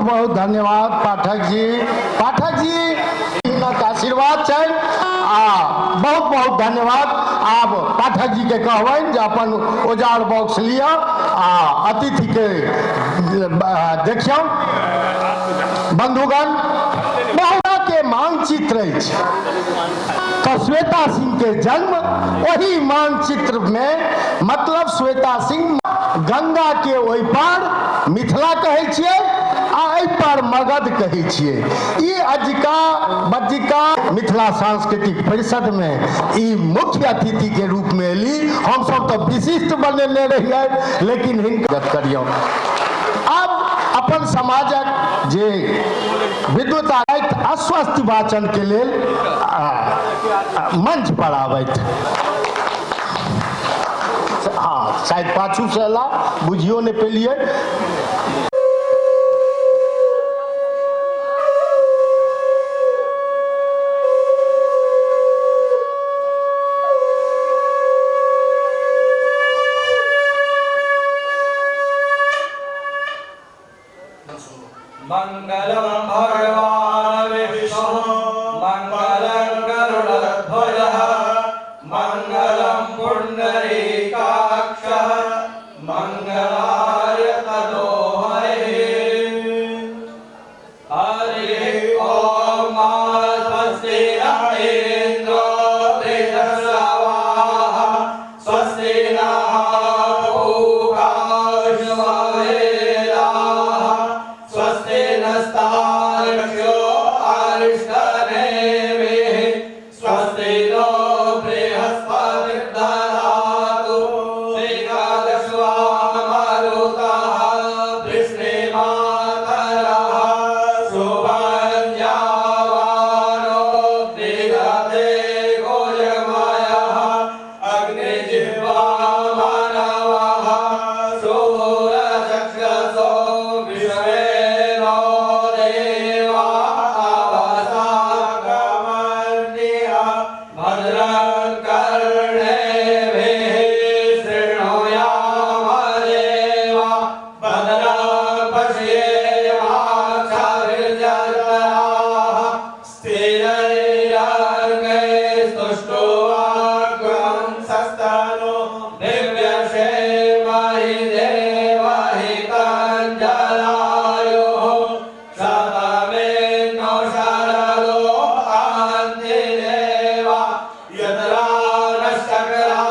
बहुत धन्यवाद पाठक जी। पाठक जी का आशीर्वाद चाहिए। बहुत बहुत धन्यवाद। आप पाठक जी के कहबन जे अपन औजार बॉक्स लिया अतिथि के देखियो। बंधुगण, बहुरा के मानचित्र तो श्वेता सिंह के जन्म वही मानचित्र में, मतलब श्वेता सिंह गंगा के ओहि पार मिथिला कहै छियै आ एहि पार मगध कहै छियै। ई अजिका बज्जिका मिथिला सांस्कृतिक परिषद में ई मुख्य अतिथि के रूप में एली। हम सब तो विशिष्ट बनेने रहिए, लेकिन हिनका करियो। अब अपन समाजक जे विद्युत अस्वस्थ वाचन के लेल मंच पर आबैत। हाँ, शायद पाछू से अला, बुझियो ने पेलिए। मंगलम भगवान विष्णु मंगलम गरुड़ध्वजः मंगलम पुंडरीकाक्षः मंगलाय तनोहरे। हरि ओम। स्वस्ति न इंद्रो वृद्धश्रवाः स्वस्ति नः पूषा विश्ववेदाः स्वस्ति नस्तार्क्ष्यो अरिष्टनेमिः स्वस्ति नो बृहस्पतिर्दधातु एकादशवा मरुतः वृष्णिमातरः शुभं यावानो दिगते गोजमयः अग्निजिह्वा मानवः शूरचक्षसो विश्वे भद्रं कर्णेभिः शृणुयामदेवा भद्रं पश्येमाक्षभिर्जत्राः स्थिरैरङ्गैस्तुष्टुवाग्वंसस्तनो दिव्यक्षेमहि देवहितं जलायुः शतमेनो शरदो अन्तिदेवा यत्रा नश्चक्रा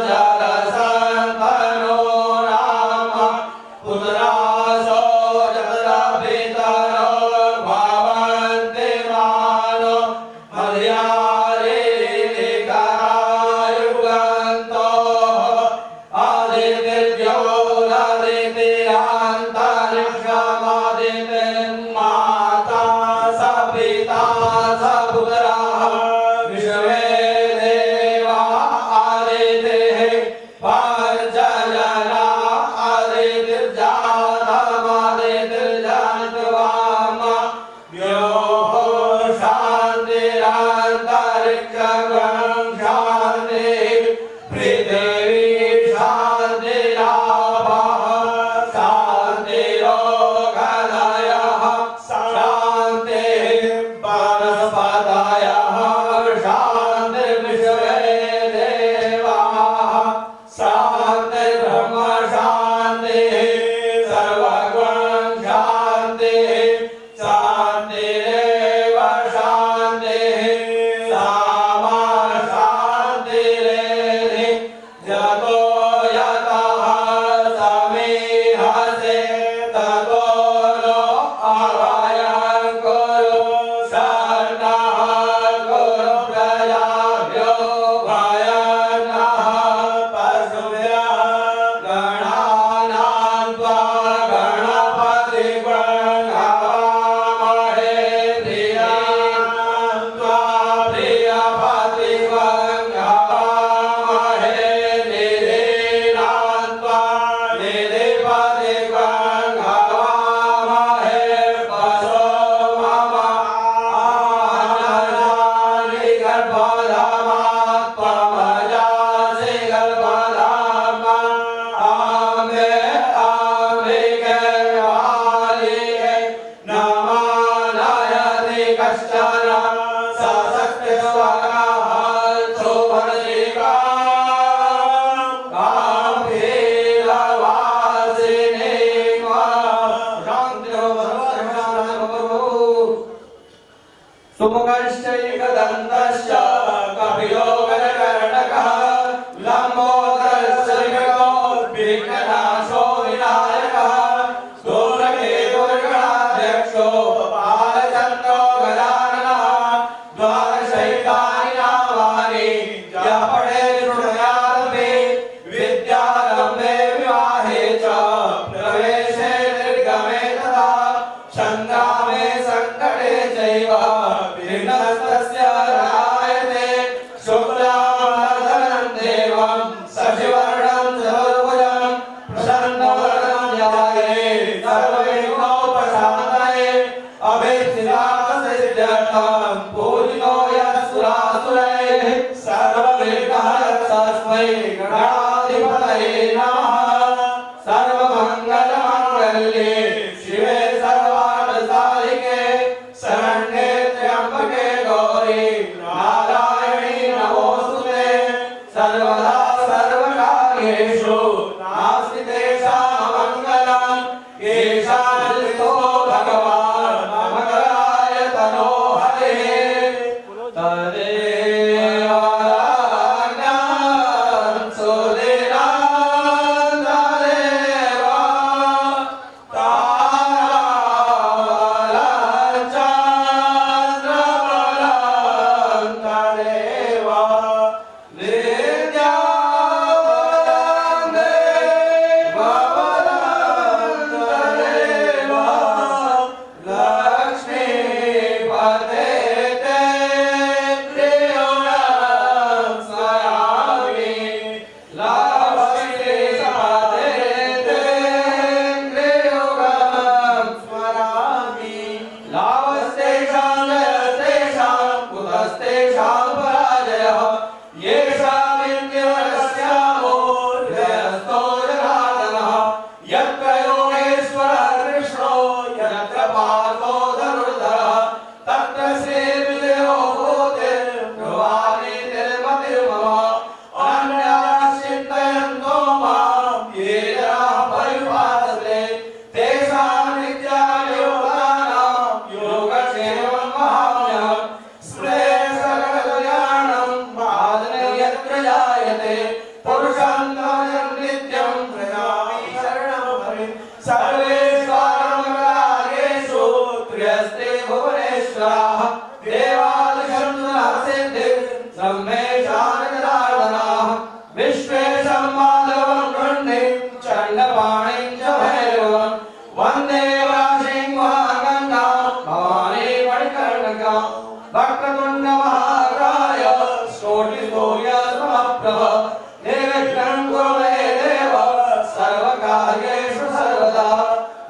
जलसन्तनो नाम पुत्रासो यत्र पितरो भवन्ति मानो मर्यादिकरा सुमुखश्चैकदन्तश्च कपिलो गजकर्णकः लम्बोदरश्चैको विघ्ननाशो विनायकः स्थूलकेतुर्गणाध्यक्षो बालचन्द्रो गजाननः द्वादशैकानि नामानि यः पठेत् शृणुयादपि विद्यारम्भे विवाहे च प्रवेशे निर्गमे तथा सङ्ग्रामे सङ्कटे चैव विघ्नस्तस्य रायते शुक्लाम्बरधरं देवं शशिवर्णं चतुर्भुजं प्रसन्नवदनं ध्याये सर्वविघ्नोपशान्तये अभीष्टसिद्ध्यर्थं पूजितो यः सुरासुरैः सर्वविघ्नहरस्तस्मै गणाधिपतये नमः सर्वमङ्गलमाङ्गल्ये शिवे सर्वार्थसाधिके शरण्ये त्र्यम्बके गौरी नारायणी नमोस्तुते सर्वदा सर्वकार्येषु नास्ति तेषाममङ्गलं येषामलितो भगवान् मङ्गलाय तनो हरेः तदेव राज्ञां सुदिनं तदेव ताराबलं चन्द्रबलं तदेव विद्याबलं देवबलं तदेव लक्ष्मीपते ते त्रिगुणं स्मरामि लक्ष्मीपते ते त्रिगुणं स्मरामि लाभस्तेषां जयस्तेषां कुतस्तेषां पराजयः येषामिन्द्रियस्यामो हृदयस्थो जनार्दनः यत्र योगेश्वरः कृष्णो यत्र पार्थो धनुर्धरः तत्र श्रीविजयो भूतिर्भवानी निर्मतिर्मम अनन्याः चिन्तयन्तो मां ये जनाः पर्युपासते तेषां नित्यायोगानां योगक्षेमं महाम्यहम् स्मृते सकलकल्याणं बाधने यत्र जायते पुरुषं तमजं नित्यं व्रजामि शरणं हरिं सर्वेष्वारम्भकार्येषु त्र्यस्ते भुवनेश्वराः देवादिशं नरसिद्धिं ब्रह्मेशानजनार्दनाः विश्वेशं माधवं गृह्णीं चण्डपाणिं च भैरवं वन्दे वासिं महागङ्गां भवानी मणिकर्णिकां वक्रतुण्डमहाकाय कोटिसूर्यसमप्रभ निर्विघ्नं कुरु मे देव सर्वकार्येषु सर्वदा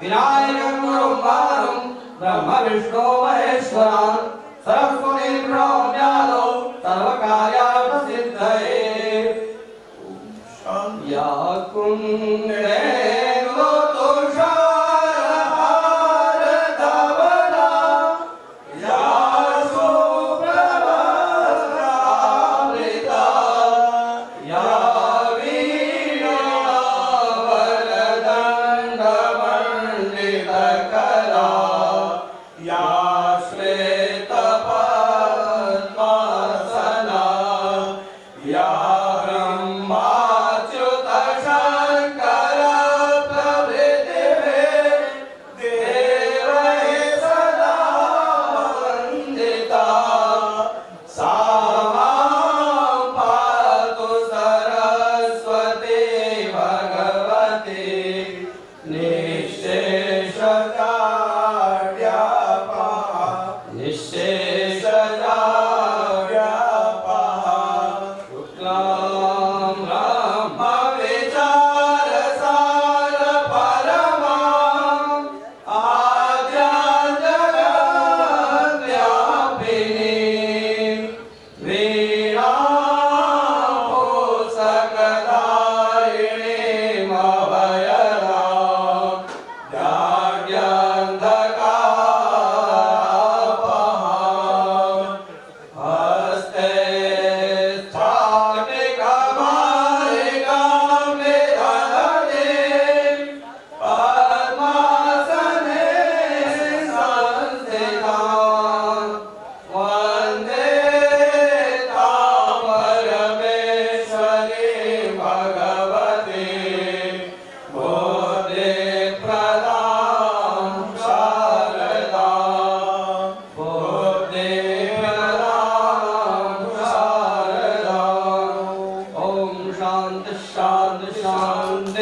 विनायकं गुरुं मारुं ब्रह्म विष्णु महेश्वरान् सरस्वतीं प्रणम्यादौ सर्वकार्यार्थसिद्धये या कुण्डेन्दु तुषारहारधवला या सुप्रभास्रावृता या वीणावरदण्डमण्डितकरा या श्वेतपद्मासना या ब्रह्माच्युतशङ्कर प्रभृतिभिः देवैः सदा वन्दिता सा मां पातु सरस्वती भगवती निःशेषजाड्यापहा शुक्लां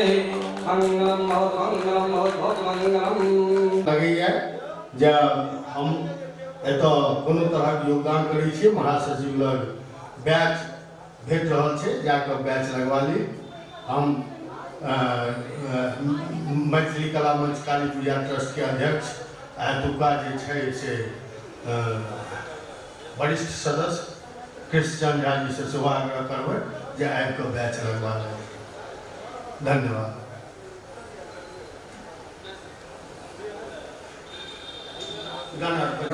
मंगलम बहुत मंगलम लगैया जब हम एतऽ कोनो तरहक योगदान करै छियै महासचिव लग बैच भेट रहल छै जाकऽ बैच लगवा ली। हम मैथिली कला मंच काली पूजा ट्रस्ट के अध्यक्ष एतुका जे छै से वरिष्ठ सदस्य कृष्ण झा जी से सेवा आग्रह करबै जे आबि कऽ बैच लगवा लेबै। धन्यवाद।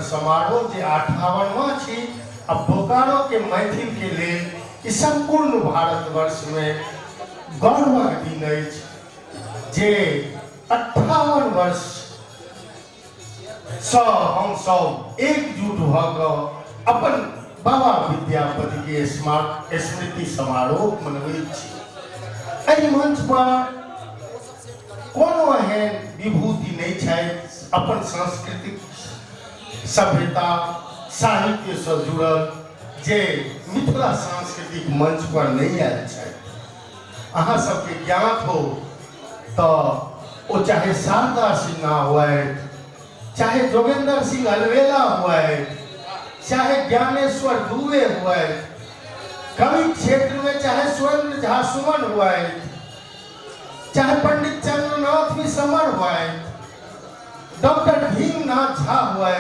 समारोह जे 58वां छी आ बोकारो के मैथिल के लेल ई संपूर्ण भारतवर्ष में गौरवक दिन अछि जे 58 वर्ष सँ हम सब एकजुट भऽ कऽ अपन बाबा विद्यापति के स्मृति समारोह मनबैत छी। एहि मंच पर कोनो एहन विभूति नहीं छै अपन सांस्कृतिक सभ्यता साहित्य से जुड़ल जे मिथिला सांस्कृतिक मंच पर नहीं आयल छै। अहाँ सबके ज्ञात हो तो ओ चाहे शारदा सिन्हा हुआ, चाहे जोगेंद्र सिंह अलवेला हुआ, चाहे ज्ञानेश्वर दुबे हुआ, कवि क्षेत्र में चाहे स्वर्ण झा सुमन हुआ, चाहे पंडित चंद्रनाथ विश्वमर हुआ, डॉक्टर भीमनाथ झा हुआ,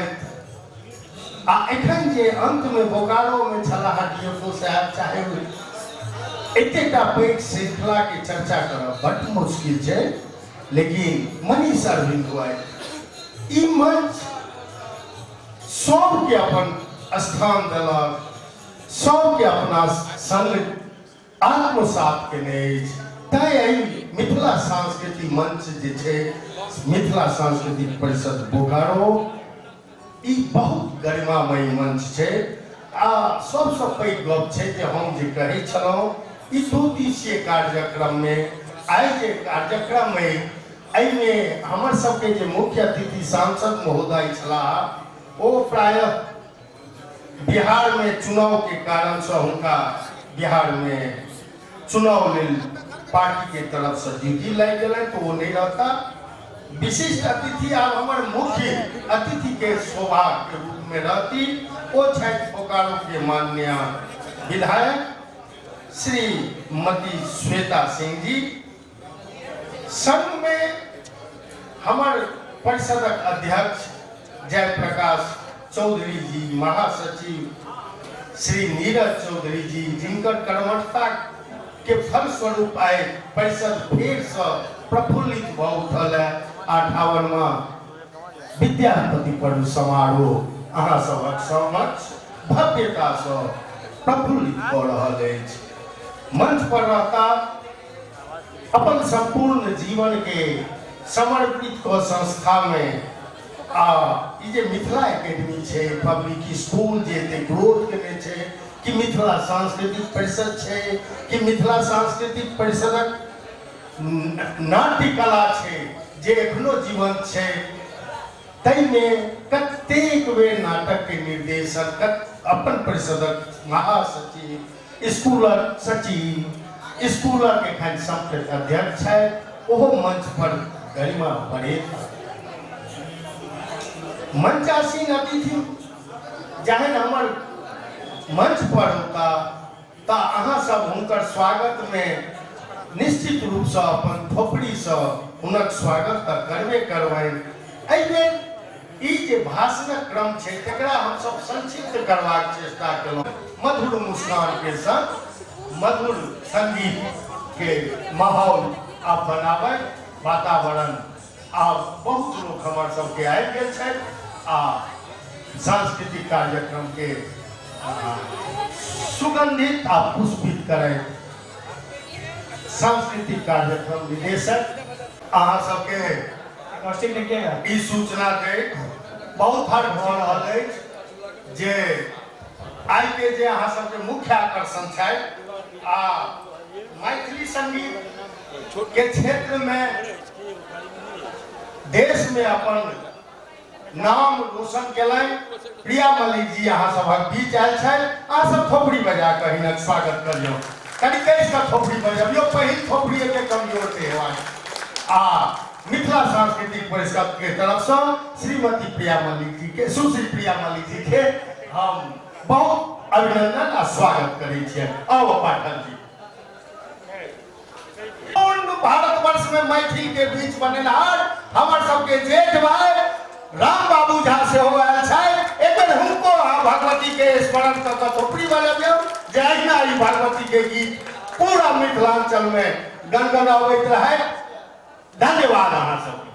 आ एखन जे अंत में बोकारो में छलाह डीएफओ साहब, चाहे एतेटा पैघ श्रृंखला के चर्चा करब बड़ मुश्किल छै, लेकिन मनीष अरविंद हुआ, ई मंच सबके अपन स्थान देलक, सबके अपना संग आत्मसात केने अछि। तैं एहि मिथिला सांस्कृतिक मंच जे छै, मिथिला सांस्कृतिक परिषद बोकारो, ई बहुत गरिमामय मंच छै। आ सबसँ पैघ गप छै जे हम जे कहै छलहुँ, ई 2 दिवसीय कार्यक्रम में आइ जे कार्यक्रम है, एहिमे हमर सबके जे मुख्य अतिथि सांसद महोदय छलाह, ओ प्रायः बिहार में चुनाव के कारण से हुनका बिहार में चुनाव लेल पार्टी के तरफ से ड्यूटी लग गए, तो वो नहीं रहता। विशिष्ट अतिथि आब हमर मुख्य अतिथि के सौभाग्य के रूप में रहती, वो छथि बोकारो के माननीय विधायक श्रीमती श्वेता सिंह जी। संघ में हमार परिषदक अध्यक्ष जयप्रकाश चौधरी जी, महासचिव श्री नीरज चौधरी जी, जिनकर कर्मठता के फलस्वरूप आए परिषद फिर से प्रफुल्लित भ उठल है। 58वां विद्यापति पर्व समारोह अहाँ सबक समक्ष भव्यता से प्रफुल्लित भ रहल अछि। मंच पर रहता अपन संपूर्ण जीवन के समर्पित को संस्था में ई जे मिथिला एकेडमी छै, पब्लिक स्कूल जे एते ग्रोथ केने छै, कि मिथिला सांस्कृतिक परिषद छै, कि मिथिला सांस्कृतिक परिषदक नाट्य कला छै जे एखनो जीवंत छै, तैमे कतेक बेर नाटक के निर्देशन अपन परिषदक महासचिव, स्कूलक सचिव, स्कूलक एखन संप्रत अध्यक्ष है, ओहो मंच पर गरिमा बढ़ेत। मंचासीन अतिथि जहन हमर मंच पर होता ता अहाँ सब हुनकर स्वागत में निश्चित रूप से अपन थोपड़ी से हुनक स्वागत त करबे करबनि। एहिमे ई जे भाषणक क्रम छै तकरा हम सब संक्षिप्त करबाक चेष्टा केलहुँ। मधुर मुस्कान के संग मधुर संगीत के माहौल आप बनाबै, वातावरण आ बहुत लोग हमर सबके आबि गेल छथि आ सांस्कृतिक कार्यक्रम के सुगंधित आ पुष्पित करे सांस्कृतिक कार्यक्रम निदेशक अहाँ सबके ई सूचना दे बहुत फर्क भ रहल अछि जे आइ के जे अहाँ सबके मुख्य आकर्षण छै आ मैथिली संगीत के क्षेत्र में देश में अपन नाम रोशन केलनि। प्रिया मलिक जी अहाँ सबक बीच आयल छथि, अहाँ सब थोपड़ी बजा कऽ हिनक स्वागत करियौ। कनी कैस का थोपड़ी बजब यो पहिल थोपड़ी के कमजोर थे हवा आ मिथिला सांस्कृतिक परिषद के तरफ से श्रीमती प्रिया मलिक जी के सुश्री प्रिया मलिक जी के हम बहुत अभिनंदन आ स्वागत करै छियै। आओ पाठक जी भारतवर्ष में मैथिल के बीच बनेनहार हमर सबके जेठ भाई राम बाबू झा से हो आयल छै। एक बेर हुनको भगवती के स्मरण क के थोपड़ी बजबियौ जहिना ई भगवती के गीत पूरा मिथिलांचल में गनगनाबैत रहे। धन्यवाद अहाँ सब।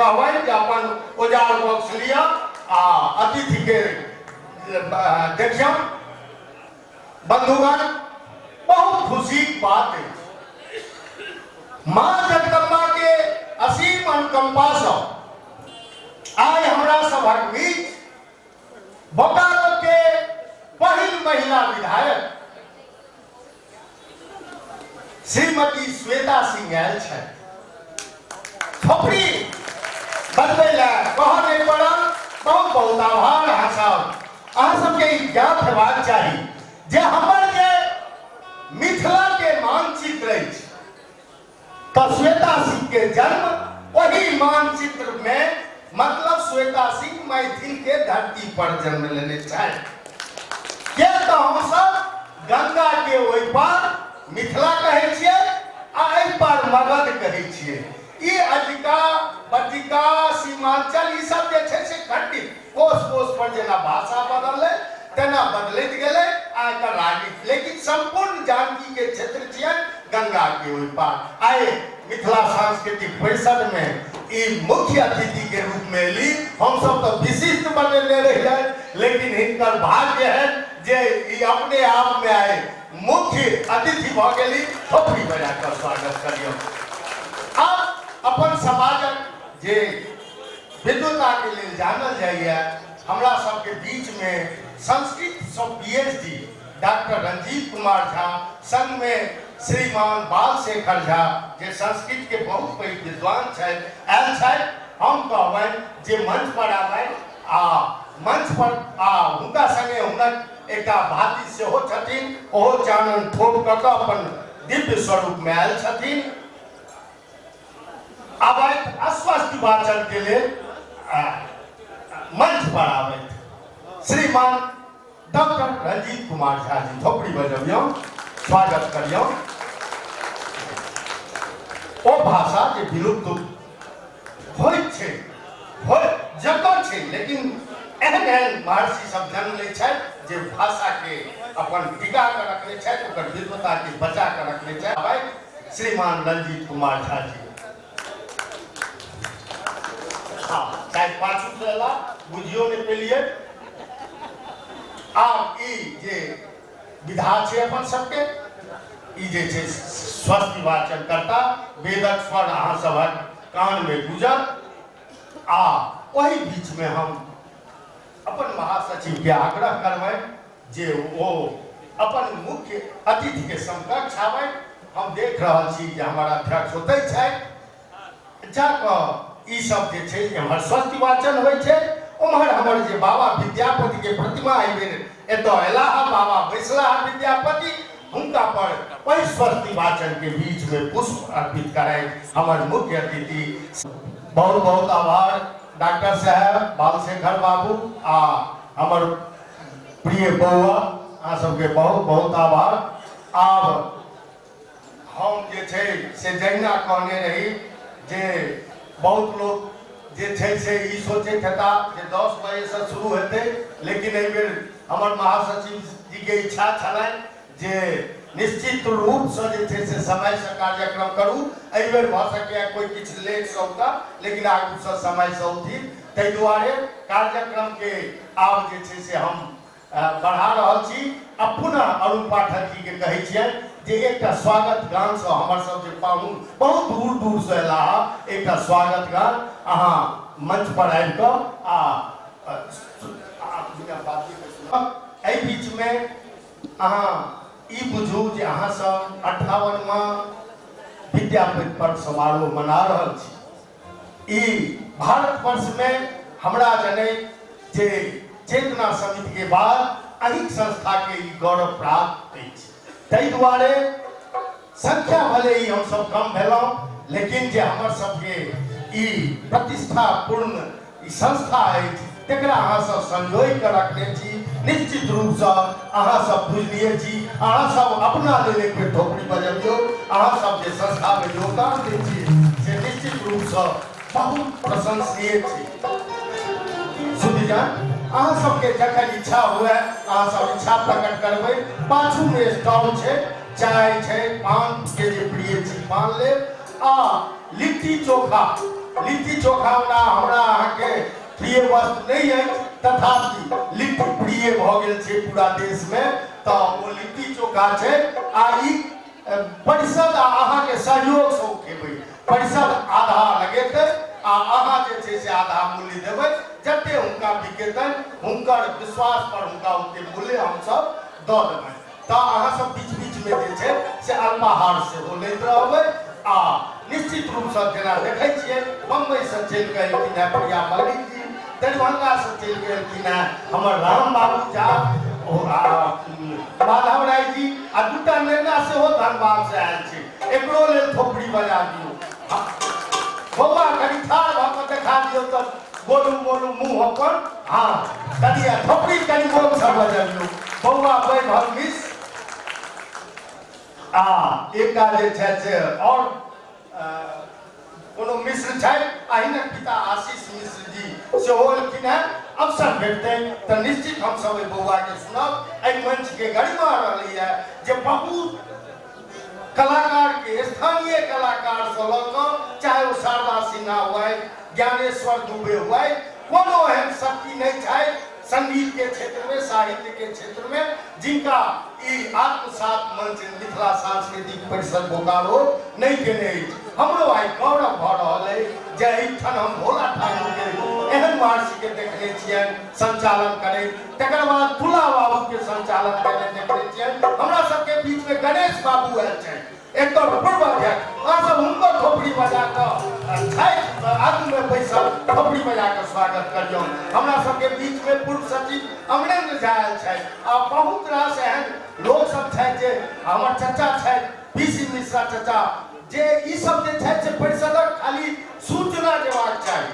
कहबै कि अपन औजार बॉक्स लिया आ अतिथि के देखियो बंधुगण बहुत खुशी की बात है मां जगदम्बा के असीम अनुकंपा से आज हमरा सभक बीच बोकारो के पहिल महिला विधायक श्रीमती श्वेता सिंह आयल छै खोपड़ी बदले ला कह नहीं पड़ल बहुत बहुत आभार अहाँ सबके ज्ञात हेबाक चाही जे हमर जे मिथिला के मानचित्र अछि तऽ श्वेता सिंह के जन्म वही मानचित्र में मतलब श्वेता सिंह मैथिल के धरती पर जन्म लेने छथि तो हम सब गंगा के ओहि पार मिथिला कहै छियै आ एहि पार मगध कहै छियै ई अधिका बटिका सीमांचल ई सब जे छै से खंडित कोस कोस पर जेना भाषा बदललै तेना बदलैत गेलै आ एकर राजनीति लेकिन संपूर्ण जानकी के क्षेत्र छियै गंगा के ओहि पार आए मिथिला सांस्कृतिक परिषद में ई मुख्य अतिथि के रूप में ली हम सब तो विशिष्ट बनेले रहिए लेकिन हिनकर भाग्य है जे ई अपने आप में आए मुख्य अतिथि भ गेली खोपड़ी बजा कर स्वागत करियो अब अपन समाजक जे विद्वता के लिए जानल जाइए हमरा सबके बीच में संस्कृत सब पीएचडी डॉक्टर रंजीत कुमार झा संग में श्रीमान बालशेखर झा जे संस्कृत के बहुत पैघ विद्वान छथि आयल छथि हम कहबनि जे मंच पर आबनि आ मंच पर हुनका संगे हुनक एकटा भाती सेहो छथिन ओहो चानन ठोप कऽ कऽ अपन दिव्य स्वरूप में आयल छथिन आबैत अस्वस्थ वाचन के लिए मंच पर आबैत श्रीमान डॉक्टर रंजीत कुमार झा जी थोपड़ी बजबियो स्वागत करियो ओ भाषा जे विलुप्त होइत छै जतऽ छै लेकिन एहन एहन महर्षि सब जन्म लै छथि जे भाषा के अपन टिका के रखने छथि ओकर विद्वता के बचा के रखने छथि आबैत श्रीमान रंजीत कुमार झा जी शायद पाछू से ला बुझियो ने पेलिए आब ई जे विधा छै अपन सबके ई जे छै स्वस्थ वाचन करता वेदक स्वर अहाँ सबक कान में गुजर आ वही बीच में हम अपन महासचिव के आग्रह करबै जे वो अपन मुख्य अतिथि के समकक्ष आबै हम देख रहल छी जे हमर अध्यक्ष होते छै जाकऽ ई सब जे छै हमर स्वस्थ वाचन होइ छै उम्हर हमर जे बाबा विद्यापति के प्रतिमा एहि बेर एतऽ एलाह बाबा बैसला विद्यापति हुनका पर वही स्वस्थ वाचन के बीच में पुष्प अर्पित कराए हमर मुख्य अतिथि बहुत बहुत आभार डॉक्टर साहब बालशेखर बाबू आ हमर प्रिय बउआ अहाँ सबके बहुत बहुत आभार आब हम जे छै से जहिना कहने रही जे बहुत लोग जे छै से ई सोचैत हेता जे 10 बजे से शुरू हेतै लेकिन एहि बेर हमर महासचिव जी के इच्छा छलनि जे निश्चित रूप से जे छै से समय से कार्यक्रम करू एहि बेर भऽ सकैए कोई किछु लेट से औता लेकिन आगू से समय से औथि ताहि दुआरे कार्यक्रम के आब जे छै से हम बढ़ा रहल छी आ पुनः अरुण पाठक जी के कहै छियनि जे एकटा स्वागत गान से हमर सब जे पाहुन बहुत दूर दूर से एला एकटा स्वागत गान अहाँ मंच पर आबि कऽ एहि बीच में अहाँ ई बुझू जे अहाँ सब 58वां विद्यापति पर्व समारोह मना रहल छी ई भारत वर्ष में हमरा जनै जे चेतना समिति के बाद अनेक संस्था के ई गौरव प्राप्त अछि ताहि दुआरे संख्या भले ही हम सब कम भेलहुँ लेकिन जे हमर सबके ई प्रतिष्ठापूर्ण ई संस्था अछि तकरा अहाँ सब संजोइ के रखने छी निश्चित रूप से अहाँ सब बुझलिए छी अहाँ सब अपना लेल एक बेर थोपड़ी बजबियो अहाँ सब जे संस्था में योगदान दै छी से निश्चित रूप से बहुत प्रशंसनीय छी सुधीजान अहाँ सबके जखन इच्छा हुए अहाँ सब इच्छा प्रकट करबै पाछू में स्टॉल छै चाय छै पान के जे प्रिय छी पान लेब आ लिट्टी चोखा लिट्टी चोखा बना हमरा अहाँके प्रिय वस्तु नहीं है, तथापि लिट्टी प्रिय भ गेल छै पूरा देश में, तो वो लिट्टी चोखा छै। आ ई परिषद अहाँके सहयोग से खेबै, परिषद आधा लगेतै आ अहाँ जे छै से आधा मूल्य देबै, जते हुनका बिकेतन हुनकर विश्वास पर हुनका ओते मूल्य हम सब दऽ देबै। तो अहाँ सब बीच बीच में जे छै से अल्पाहार से हो लैत रहबै। आ निश्चित रूप से जेना देखै छियै बम्बई से चलि गेलखिन है प्रिया मलिक जी, दरभंगा से चलि गेलखिन है हमर राम बाबू झा, माधव राय जी, आ दूटा नेता सेहो धनबाद से आयल छै, एकरो लेल थोपड़ी बजा दियौ। बौआ कनि ठाढ़ भऽ कऽ देखा दियौ तऽ गोलू मोलू मुँह अपन, हाँ कनि थोपड़ी कनि मोन से बजाबियौ। बौआ वैभव मिश्र एकटा जे छै से और कोनो मिश्र छै, अहिनक पिता आशीष मिश्र जी सेहो एलखिन है। अवसर भेटतै तऽ निश्चित हम सब बौआ के सुनब। एहि मंच के गरिमा रहली है जे बहुत कलाकार के, स्थानीय कलाकार से लऽ कऽ चाहे वो शारदा सिन्हा हुआ, ज्ञानेश्वर दुबे हुआ, कोनो एहन शक्ति नहीं छै संगीत के क्षेत्र में, साहित्य के क्षेत्र में, जिनका आत्मसात मंच मिथिला सांस्कृतिक परिषद बोकारो नहीं केने। हमरो आई गौरव भ रहल है जे एहिठाम हम भोला ठाकुर के एहन वार्षिक के देखने छियै संचालन करे, तकर बाद तुला बाबू के संचालन करने देखने छियै। हमरा सबके बीच में गणेश बाबू आयल छै, एक तो पूर्व अध्यक्ष, अहाँ सब हुनकर थोपड़ी बजा कऽ आगू में बैसल थोपड़ी बजा कऽ स्वागत करियौ। हमरा सबके बीच में पूर्व सचिव अमरेंद्र झा आयल छै, आ बहुत रास एहन लोग सब छै जे हमर चचा छै पीसी मिश्रा चचा, जे ई सब जे छै से परिषदक खाली सूचना देबाक चाही।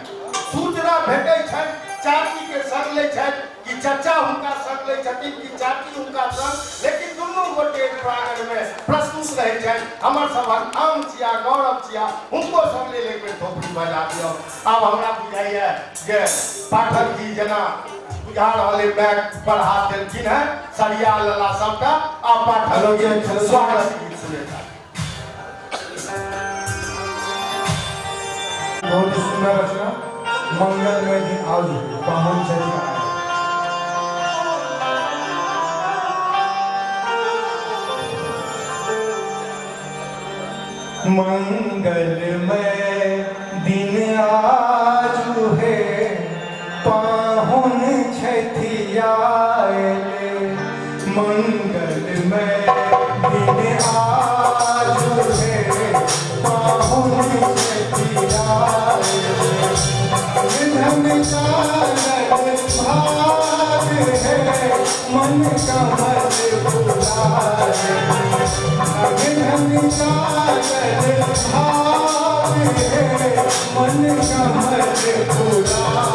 सूचना भेटै छै, चाची के संग लै छै कि चचा हुनका संग लै छथिन कि चाची हुनका संग, लेकिन दुनू गोटे प्रांगण में प्रस्तुत रहै छै। हमर सबहक आम छिया, गौरव छिया, हुनको सब लेल एक बेर थोपड़ी बजा दियौ। आब हमरा बुझाइए जे पाठक जी जेना बुझा रहले बैग पर हाथ देलखिन है, सरिया लला सबटा, आ पाठक जी स्वागत गीत सुनेता। बहुत ही सुंदर रचना, मंगलमय दिन आज पावन चली आए। मंगलमय दिन आज है पाहुन छठी आएले, मंगलमय दिन आज है पाहुन छठी आएले। धन भाग है मन कमल बुलाए, धन भाग है मन कमल बुलाए। मंगलमय दिन आज है पाहुन छठी आएले, मंगलमय दिन आज है पाहुन छठी आएले।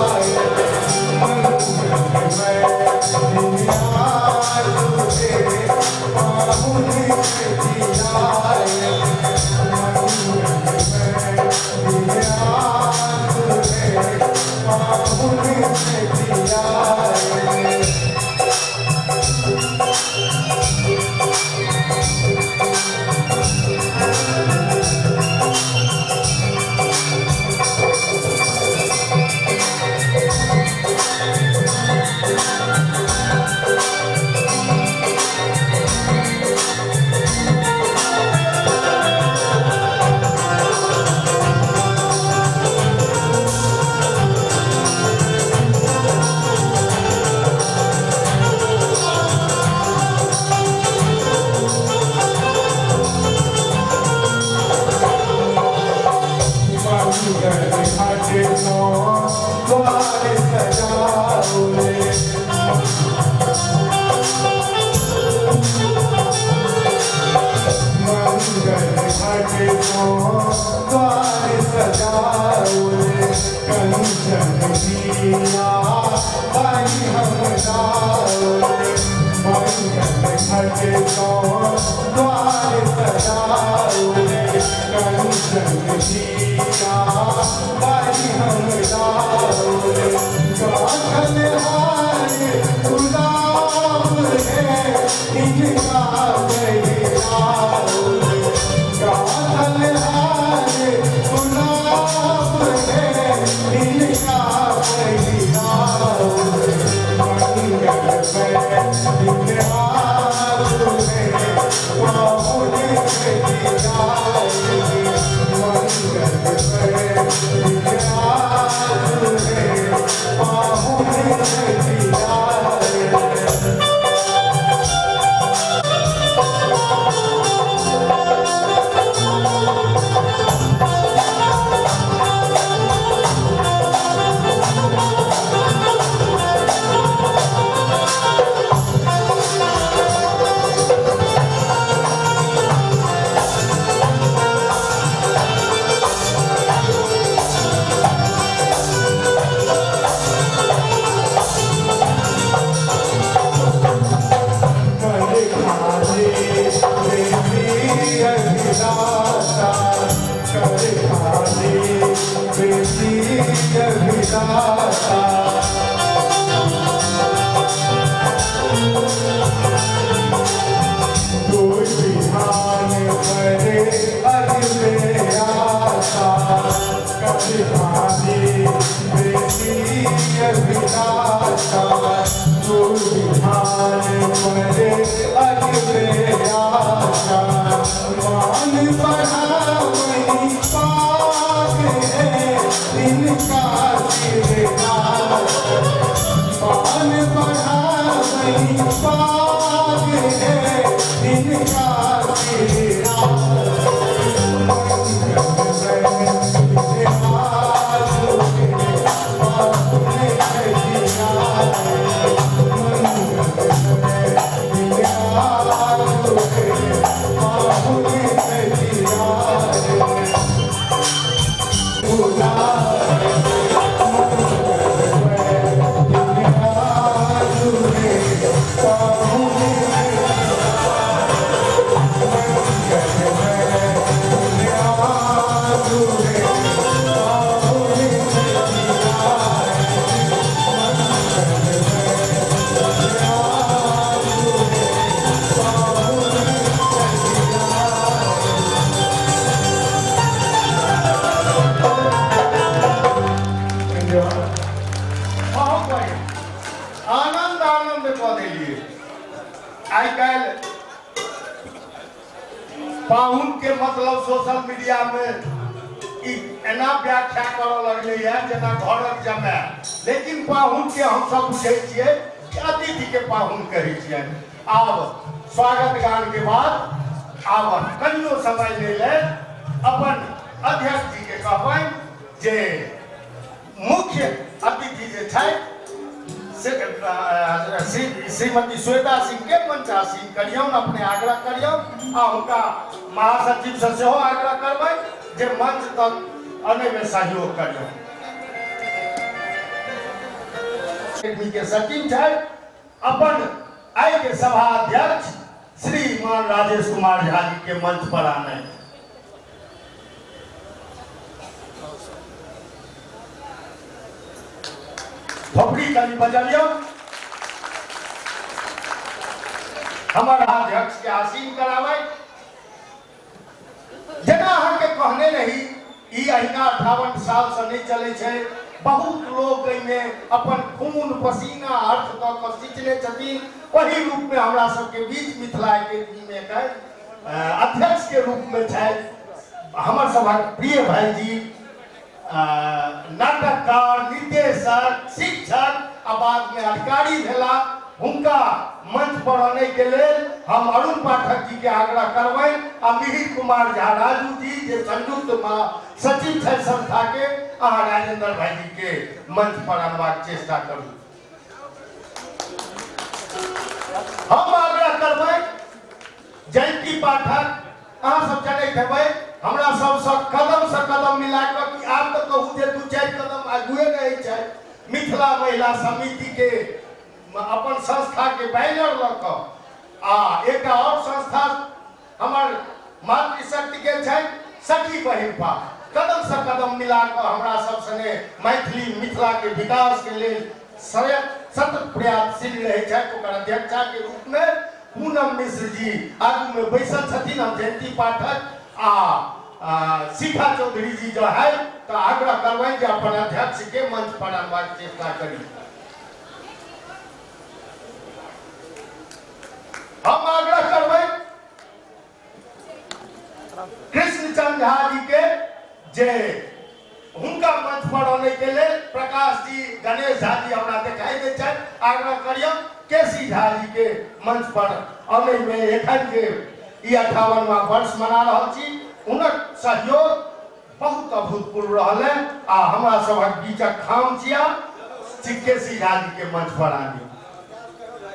गुलाब है बहुत बढ़िया आनंद आनंद कह दिलिए आई काल्हि पाहुन के मतलब सोशल मीडिया में ई एना व्याख्या करऽ लगलै है जेना घरक जमाय लेकिन पाहुन के हम सब बुझै छियै कि अतिथि के पाहुन कहै छियै आब स्वागत गान के बाद आब कनियो समय ले अपन अध्यक्ष जी के कहबनि जे मुख्य अतिथि जे छथि श्रीमती श्वेता सिंह के मंचासीन करियौन अपने आग्रह करियौन आ हुनका महासचिव से सेहो आग्रह करबै जे मंच तक आने में सहयोग करियौन के सचिव छथि अपन आइ के सभा अध्यक्ष श्रीमान राजेश कुमार झा जी के मंच पर आने थोपड़ी कभी बजलियो हमारा अध्यक्ष के आसीन करावे जेना अहाँ के कहने रही ई अहिना 58 साल से नहीं चले छे बहुत लोग में अपन खून पसीना अर्थ द के सींचने छथिन वही रूप में हमरा सब के बीच मिथिला अकेडमी में के अध्यक्ष के रूप में छै हमर सभा प्रिय भाई जी नाटककार निर्देशक शिक्षक आ बाद में अधिकारी भेला हुनका मंच पर आने के लेल हम अरुण पाठक जी के आग्रह करबनि आ मिहिर कुमार झा राजू जी जे संयुक्त सचिव छै संस्था के अहाँ राजेंद्र भाई जी के मंच पर आनबाक चेष्टा करू हम आग्रह करबनि जयंती पाठक अहाँ सब जनैत हेबै हमरा सबसँ कदम से कदम मिला कर कि आब तो कहू जे 2-4 कदम आगुए रहे छै मिथिला महिला समिति के अपन संस्था के बैनर ल क आ एकटा और संस्था हमर मातृशक्ति के छै सखी बहिन पा कदम से कदम मिला कर हमरा सब सने मैथिली मिथिला के विकास के लेल सतत प्रयासशील रहे छै ओकर अध्यक्षा के रूप में पूनम मिश्र जी आगू में बैसल छथिन हम जयंती पाठक शिखा चौधरी जी जो है तो आग्रह करवाएं कि अपन अध्यक्ष के मंच पर आनबाक चेष्टा करी हम आग्रह करवाएं कृष्णचंद्र झा जी के जे हुनका मंच पर आने के लिए प्रकाश जी गणेश झा जी हमरा दिखाई दे छै आग्रह करियो केसी झा जी के मंच पर आने में एखन के 58वां वर्ष मना रहल छी उनक सहयोग बहुत अभूतपूर्व रहले आ हमरा सबक बीचक खाम छिया केसी झा जी के मंच पर आनी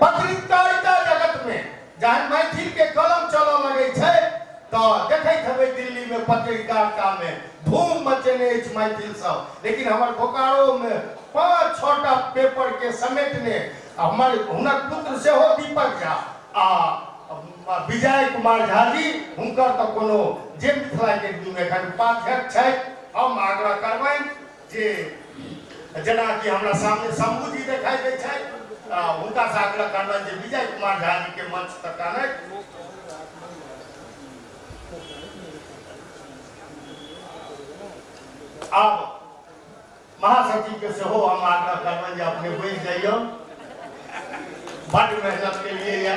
पत्रकारिता जगत में जहन मैथिल के कलम चलऽ लगे छै तो देखैत हेबै दिल्ली में पत्रकारिता में धूम मचेने अछि मैथिल सब लेकिन हमर बोकारो में 5-6टा पेपर के समेटने हमर हुनक पुत्र सेहो दीपक झा आ विजय कुमार झा जी हुनकर तो कोनो जे मिथिला अकेडमी में एखन उपाध्यक्ष छै हम आग्रह करबनि जे जेना कि हमरा सामने शंभू जी दिखाई दे छै हुनका से आग्रह करबनि जे विजय कुमार झा जी के मंच तक आनै अब महासचिव के सेहो हम आग्रह करबनि जे अपने बैस जाइयो बड़ मेहनत के लिए या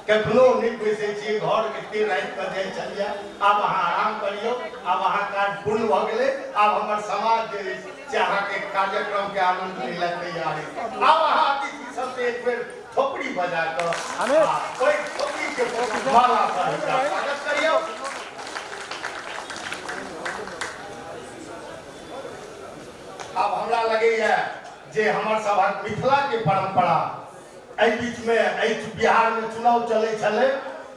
कखनो नहीं बैसे छियै घर एते राति के जाइ छलियै आब अहाँ आराम करियौ आब अहाँ काज पूर्ण भऽ गेलै आब हमर समाज जे छै अहाँ के कार्यक्रम के आनंद लै लेल तैयार है आब अहाँ अतिथि सब से एक बेर थोपड़ी बजा कऽ ओइ थोपड़ी के माला से स्वागत करियौ अब हमरा लगैया जे हमर सभक मिथिला के परंपरा बीच में बिहार में चुनाव चले छले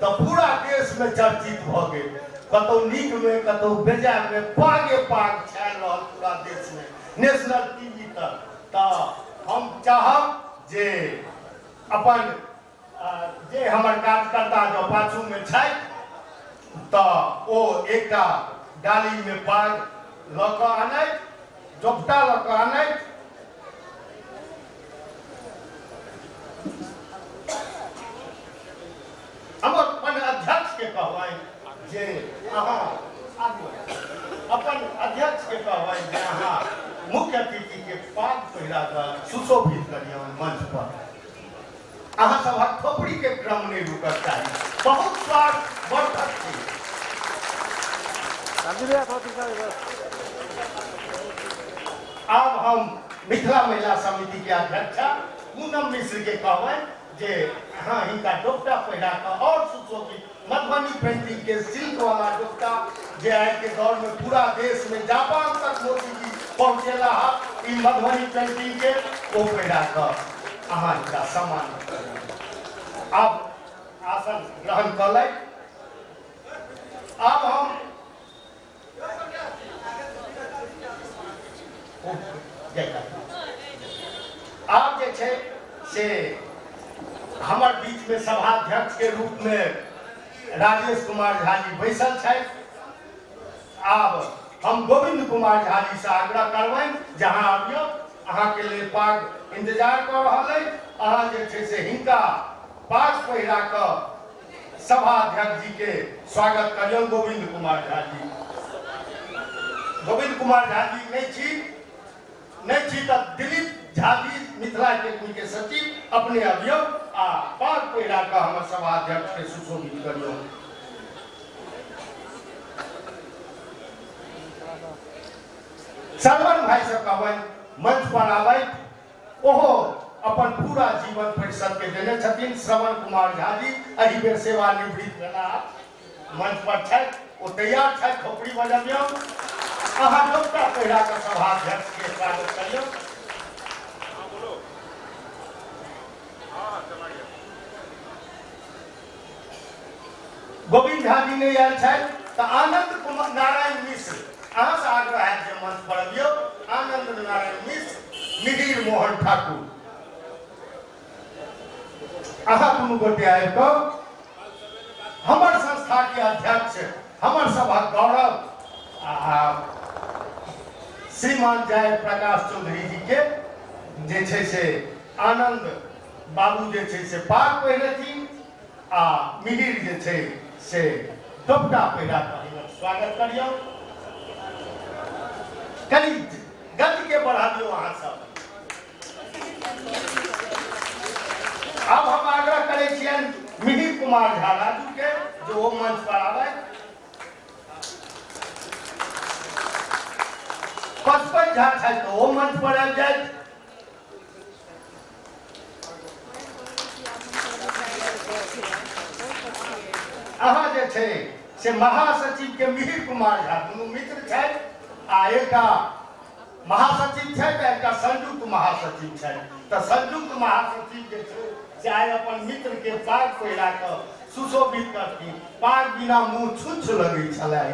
तो पूरा देश में चर्चित भ गए कतौ नीक में कतौ बेजाय में पागे पाग छायल रहल पूरा देश में नेशनल टीवी तक तो हम चाहब जे अपन जे हमर कार्यकर्ता जो पाछू में छै तो ओ एकटा डाली में पाग ल क आनै जोपटा ल क आनै हम अपन अध्यक्ष के कहबै जे अहाँ अपन अध्यक्ष के कहबै जे अहाँ मुख्य अतिथि के पाग पहिरा कऽ सुशोभित करियौ मंच पर। अहाँ सभक खोपड़ी के क्रम नहीं रुकक चाही, बहुत स्वागत वर्धक छी। अब हम मिथिला महिला समिति के अध्यक्षा पूनम मिश्र के कहबनि जे हाँ हिनका डोपटा पहिरा कऽ और सुशोभित मधुबनी पेंटिंग के सिल्क वाला डोपटा जे आइ के दौर में पूरा देश में जापान तक मोदी जी पहुंचेला है, ई मधुबनी पेंटिंग के वो पहिरा कऽ अहाँ हिनका सम्मान करियौ। अब आसन ग्रहण कलैथ। अब हम आब जे छै से हमर बीच में सभाध्यक्ष के रूप में राजेश कुमार झा जी बैसल छथि। आब हम गोविंद कुमार झा जी से आग्रह करबनि जहाँ अबियौ, अहाँ के लिए पाग इंतजार कर रहा है। अहाँ जे छै से हिनका पाग पहिरा कऽ सभाध्यक्ष जी के स्वागत करियौ। गोविंद कुमार झा जी, गोविंद कुमार झा जी नहीं छी तो दिलीप झा जी मिथिला टेक्निक के सचिव अपने अबियौ आ पाग पहिरा कऽ हमर सभाध्यक्ष के सुशोभित करियौ। श्रवण भाई से कहबनि मंच पर आबैत, ओहो अपन पूरा जीवन परिषद के देने छथिन। श्रवण कुमार झा जी एहि बेर सेवानिवृत्त भेला, मंच पर छथि, ओ तैयार छथि, खोपड़ी बजबियौ। अहाँ डोपटा पहिरा कऽ सभाध्यक्ष के स्वागत करियौ। गोविंद झा जी नहीं आयल छथि तऽ आनंद कुमार नारायण मिश्र, अहाँ से आग्रह है जे मंच पर अबियौ। आनंद नारायण मिश्र, मिहिर मोहन ठाकुर, अहाँ दुनू गोटे आबि कऽ हमर संस्था के अध्यक्ष, हमर सभक गौरव श्रीमान जय प्रकाश चौधरी जी के जे छै से आनंद बाबू जे छै से पाग पहिरथिन आ मिहिर जे छै से डोपटा पहिरा कऽ स्वागत करियौ। कनी गति के बढ़ाबियौ अहाँ सब। अब हम आग्रह करे छियनि मिहिर कुमार झा राजू के जो वो मंच पर आवे। पचपन झा छै तो वो मंच पर आबि जाए। अहाँ जे छै से महासचिव के मिहिर कुमार झा दुनू मित्र छथि आ एकटा महासचिव छथि, एकटा संयुक्त महासचिव छथि। तऽ संयुक्त महासचिव जे छै से आइ अपन मित्र के पाग पहिरा कऽ सुशोभित करथिन। पाग बिना मुँह छुच्छ लगै छलै।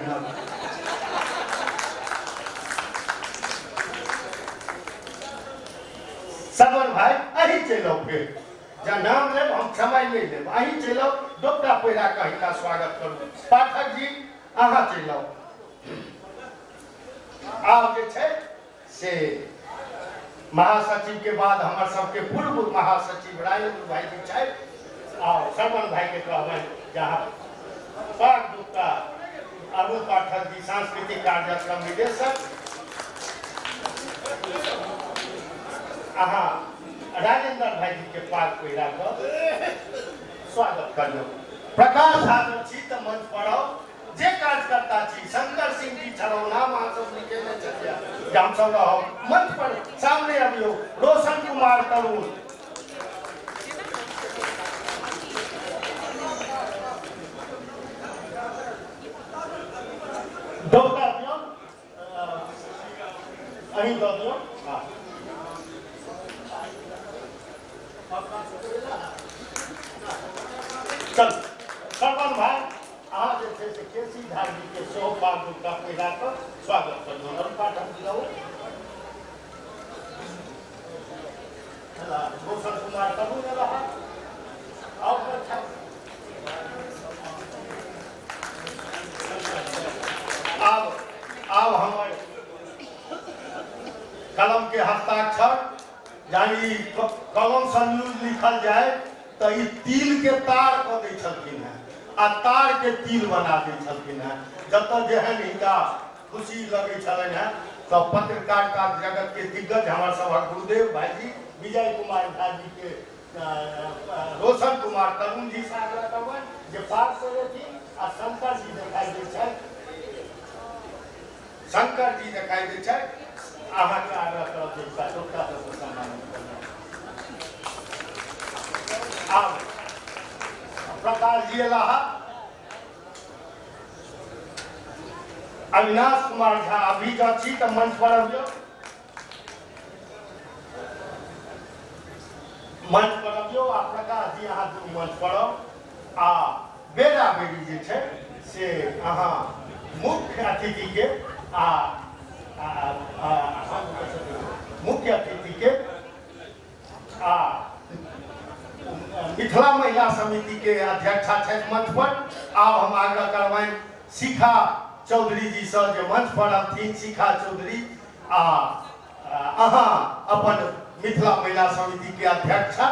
श्रवण भाई अही चलि आउ, फिर जब नाम लेब हम समय नहीं लेब, अही चलि आउ, डोपटा पहिरा कऽ हिनका स्वागत करू। पाठक जी अहाँ चलि आउ। आब जे छै से महासचिव के बाद हमारे सबके पूर्व महासचिव राजेंद्र भाई जी छथि और श्रवण भाई के कहबनि जहाँ पाग डोपटा अरुण पाठक जी सांस्कृतिक कार्यक्रम निदेशक, अहाँ राजेंद्र भाई जी के पाग पहिरा कऽ स्वागत करियौ। प्रकाश यादव छी तऽ मंच पर आउ। जे कार्यकर्ता छी शंकर सिंह जी छलौ, नाम अहाँ सब लिखेने छलियै जे हम सब रहब। मंच पर सामने अबियौ। रोशन कुमार तरुण, डोपटा दियौ, अहीं दऽ दियौ। चल श्रवण भाई अहाँ जे छै से केसी झा जी के सेहो पाग डोपटा पहिरा कऽ स्वागत करियौ। अरुण पाठक जी रहू। रोशन कुमार तरुण ने रहा। और अब हमर कलम के हस्ताक्षर यानी कलम संयुक्त लिखल जाए तो ई तिल के तार कऽ दै छलखिन हैं आ तार के तिल बना दै छलखिन हैं। जतऽ जेहन हिनका खुशी लगै छलनि हैं तो पत्रकारिता जगत के दिग्गज हमारे सभा गुरुदेव भाई जी विजय कुमार झा जी के रोशन कुमार तरुण जी से आग्रह करबनि जे पाठ करे थी आ शंकर जी दिखाई दे छै, शंकर जी दिखाई दे छै, अहाँ के आग्रह करब जे एकटा छोटका सा सम्मान करब। आब प्रकाश जी अलाहा अविनाश कुमार झा अभी जो छी तो मंच पर अबियो, मंच पर अबियो आ प्रकाश जी अहाँ दुनू मंच पर आ बेरा बेरी जे छै से अहाँ मुख्य अतिथि के मुख्य अतिथि के मिथिला महिला समिति के अध्यक्षा छथि मंच पर। आब हम आग्रह करबनि शिखा चौधरी जी से जे मंच पर अबथिन। शिखा चौधरी अहाँ अपन मिथिला महिला समिति के अध्यक्षा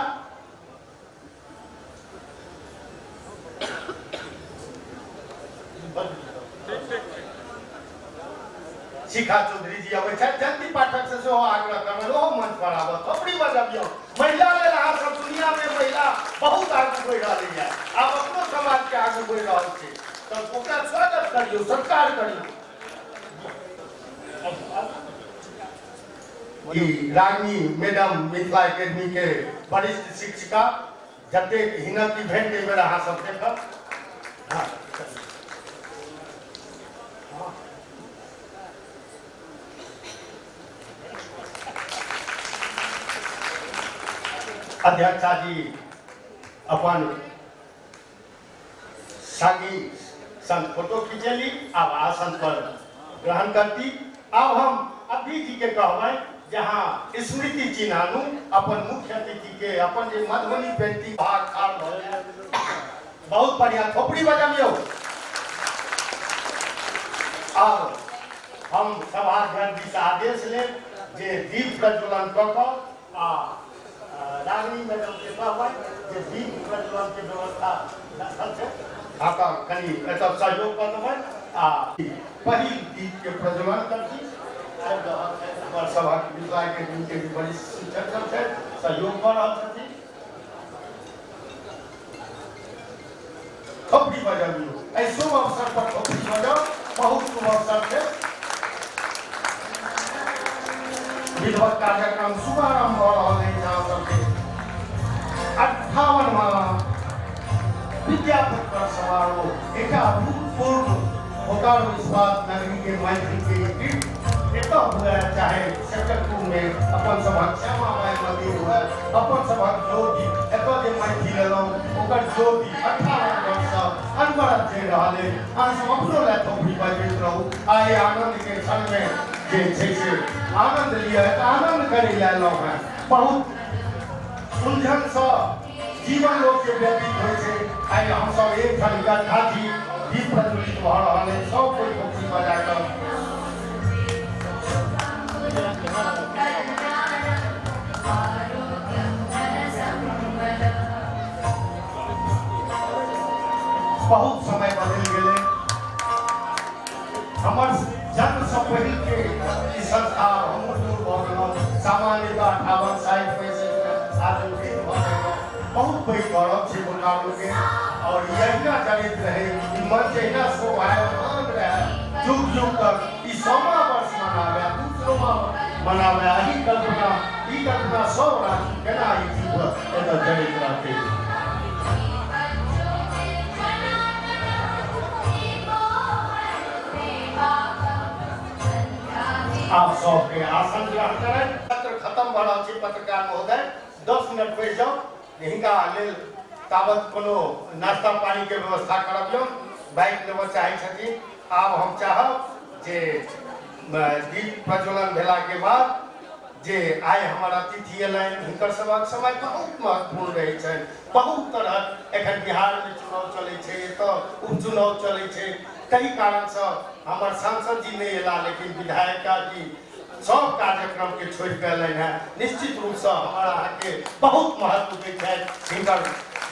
शिखा चौधरी जी अबै छथि। जयंती पाठक से आग्रह करबनि ओहो मंच पर आबऽ, थोपड़ी बजबियौ। महिला लेल अहाँ सब दुनिया में महिला बहुत आगू बढ़ि रहलै है, आब अपनो समाज के आगू बढ़ि रहल छै, तो ओकरा स्वागत करियौ, सत्कार करियौ। रागिनी मैडम मिथिला एकेडमी के वरिष्ठ शिक्षिका जतेक हिनक इवेंट एहि बेर अहाँ सब देखब। अध्यक्षा जी अपन संगी संग फोटो खींचेली, अब आसन पर ग्रहण करती। अब हम अभी जी के कहबनि जहाँ स्मृति चिन्हानु अपन मुख्य अतिथि के अपन जे मधुबनी पेंटिंग भाग खाड़ भऽ बहुत बढ़िया, थोपड़ी बजबियौ। अब हम सभाध्यक्ष जी से आदेश लेब जे दीप प्रज्वलन कऽ कऽ रागिनी मैडम के कहबनि जे दीप प्रज्वलन के व्यवस्था रखल छै, अहाँ कनि एतऽ सहयोग कऽ देबनि पहिल दीप के प्रज्वलन करती। हमारे सभा के मिथिला एकेडमी के भी वरिष्ठ शिक्षक सब छै, सहयोग कऽ रहल छथिन। थोपड़ी बजबियौ, एहि शुभ अवसर पर थोपड़ी बजाउ, बहुत शुभ अवसर छै। विधिवत कार्यक्रम शुभारंभ भऽ रहल अछि। अहाँ सबके 58वां विद्यापति समारोह एक अभूतपूर्व बोकारो इस्पात नगरी के मैत्री के एतऽ हुए, चाहे सेक्टर में अपन सभक श्यामा माई मंदिर हुए, अपन सभक ज्योति एतऽ जे मैत्री लेलहुँ ओकर ज्योति 58 वर्ष अनवरत चलि रहल अछि। अहाँ सब अपनो लए थोपड़ी बजैत रहू। आइ आनंद के क्षण में जे छै से आनंद लिअ, आनंद करै लए एलहुँ हैं। बहुत उलझन से जीवन लोक के व्यतीत होइ छै। आइ हम सब एक ठाम इकट्ठा छी, दीप प्रज्वलित भऽ रहल अछि, सब कोई थोपड़ी बजा कऽ बहुत समय बदल गए। हमर जन्म से पहिल के ई संस्था हम दूर भऽ गेलहुँ। सामान्यतः 58 60 पैंसठ आदमी भऽ गेलहुँ। बहुत पैघ गौरव छै बोकारो के, और यहिना चलैत रहे। ई मंच एहिना शोभायमान रहे युग युग तक। ई 100वां वर्ष मनावे, 200वां मनावे। ई कल्पना सब राखी केना ई जीव एतऽ चलैत रहतै। आप सबके आसन ग्रहण करें। सत्र खत्म भऽ रहल छै। पत्रकार महोदय 10 मिनट बैठ जाओ, हिनका लेल ताबत कोनो नाश्ता पानी के व्यवस्था करबियौ। बाइक लेबऽ चाहै छथिन। आब हम चाहब जे दीप प्रज्वलन भेला के बाद जे आइ हमर अतिथि एलनि, हिनकर सभक समय बहुत महत्वपूर्ण रहै छै। बहुत तरह एखन बिहार में चुनाव चलै छै, एतऽ उपचुनाव चलै छै। कई कारण से हमर सांसद जी नहीं एला, लेकिन विधायिका जी सब कार्यक्रम के छोड़ के एलनि हैं। निश्चित रूप से हमारा के बहुत महत्व दै छथि।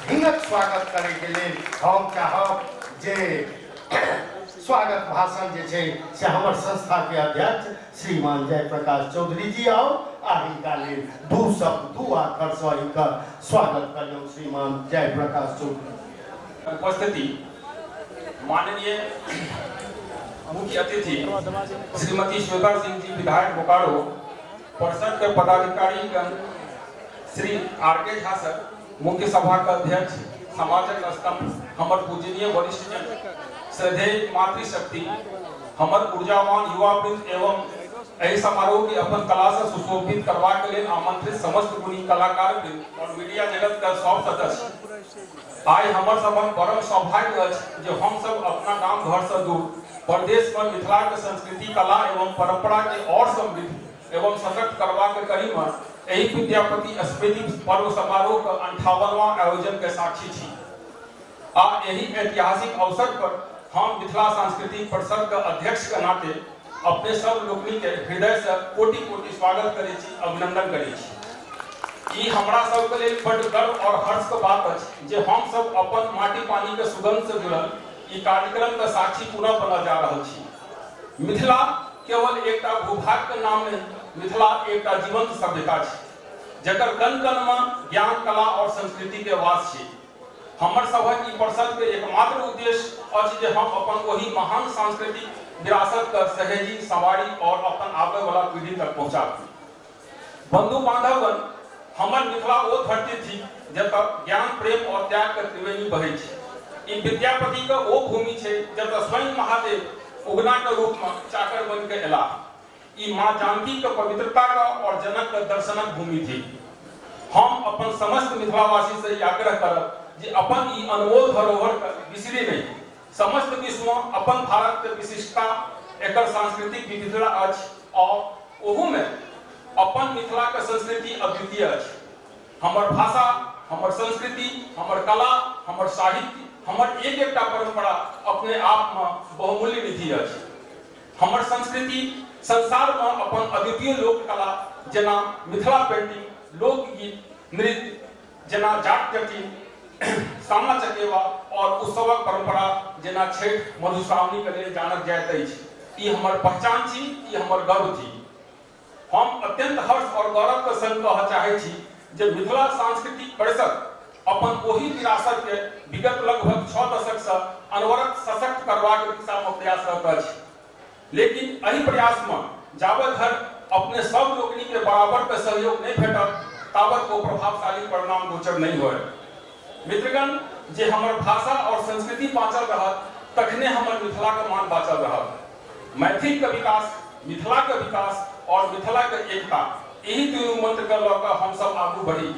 हिनकर स्वागत करे के लेल हम चाहब जे स्वागत भाषण जे छै से हमर संस्था के अध्यक्ष श्रीमान जयप्रकाश चौधरी जी आओ आही काले दू शब्द दू आखर से इनका स्वागत करियो श्रीमान जयप्रकाश चौधरी। उपस्थिति माननीय मुख्य अतिथि श्रीमती श्वेता सिंह जी विधायक बोकारो, परिषद के पदाधिकारी श्री आर.के. झा सर, मुख्य सभा का अध्यक्ष, समाजक स्तंभ, हमर पूजनीय वरिष्ठ जन, श्रद्धेय मातृशक्ति, हमर ऊर्जावान युवा वृंद एवं एहि समारोह के अपन कला से सुशोभित करवा के लिए आमंत्रित समस्त गुणी कलाकार वृंद और मीडिया जगत का सब सदस्य, आइ हमर सबन परम सौभाग्य अछि जे हम सब अपना गांव घर से दूर प्रदेश में मिथिला के संस्कृति, कला एवं परंपरा के और समृद्ध एवं सशक्त करवा के कड़ी में एहि विद्यापति स्मृति पर्व समारोह का 58वां आयोजन के साक्षी छी। आ यही ऐतिहासिक अवसर पर हम मिथिला सांस्कृतिक परिषद के अध्यक्ष के नाते अपने सब लोकनि के हृदय से कोटि कोटि स्वागत करे छी, अभिनंदन करे छी। ई हमरा सब के लेल बड़ गर्व और हर्ष के बात अछि जे हम सब अपन माटी पानी के सुगंध से जुड़ल ई कार्यक्रम के साक्षी पुनः बनल जा रहल छी। मिथिला केवल एकटा भूभाग के नाम नहीं, मिथिला एकटा जीवंत सभ्यता छै जकर कण कण में ज्ञान, कला और संस्कृति के वास छै। हमर सभक ई परिषद के एकमात्र उद्देश्य अछि जे हम अपन वही महान सांस्कृतिक विरासत के सहेजी, संवारी और अपन आगे वाला पीढ़ी तक पहुंचाबी। बंधु बांधवगण, हमर मिथिला ओ धरती थी जतऽ ज्ञान, प्रेम और त्याग के त्रिवेणी बहै छै। ई विद्यापति के ओ भूमि छै जतऽ स्वयं महादेव उगना के रूप में चाकर बन के एला। ई मां जानकी के पवित्रता का और जनक के दर्शनक भूमि थी। हम अपन समस्त मिथिलावासी से आग्रह करब जे अपन ई अनमोल धरोहर के बिसरी नहीं। समस्त विश्व में अपन भारत के विशिष्टता, एकर सांस्कृतिक विविधता अछि और ओहू में अपन मिथिला के संस्कृति अद्वितीय अछि। हमर भाषा, हमर संस्कृति, हमर कला, हमर साहित्य, हमर एक एकटा परंपरा अपने आप में बहुमूल्य निधि अछि। हमर संस्कृति संसार में अपन अद्वितीय लोक कला जेना मिथिला पेंटिंग, लोकगीत, नृत्य जेना जाट जटिन, सामा चकेवा और उत्सवक परंपरा जेना छठ, मधुश्रावणी के लेल जानल जाइत अछि। ई हमर पहचान छी, ई हमर गर्व छी। हम अत्यंत हर्ष और गौरव के संग कह चाहै छी जे मिथिला सांस्कृतिक परिषद अपन ओही विरासत के विगत लगभग 6 दशक से अनवरत सशक्त करबाक दिशा में प्रयासरत अछि। लेकिन एहि प्रयास में जाबत धरि अपने सब लोकनि के बराबर के सहयोग नहीं भेटत ताबत ओ प्रभावशाली परिणाम गोचर नहीं होयत। मित्रगण, जे हमर भाषा और संस्कृति बाँचल रहत तखने हमर मिथिला के मान बाँचल रहत। मैथिल के विकास, मिथिला के विकास और मिथिला के एकता, यही तीनू मंत्र के लऽ कऽ हम सब आगू बढ़ी।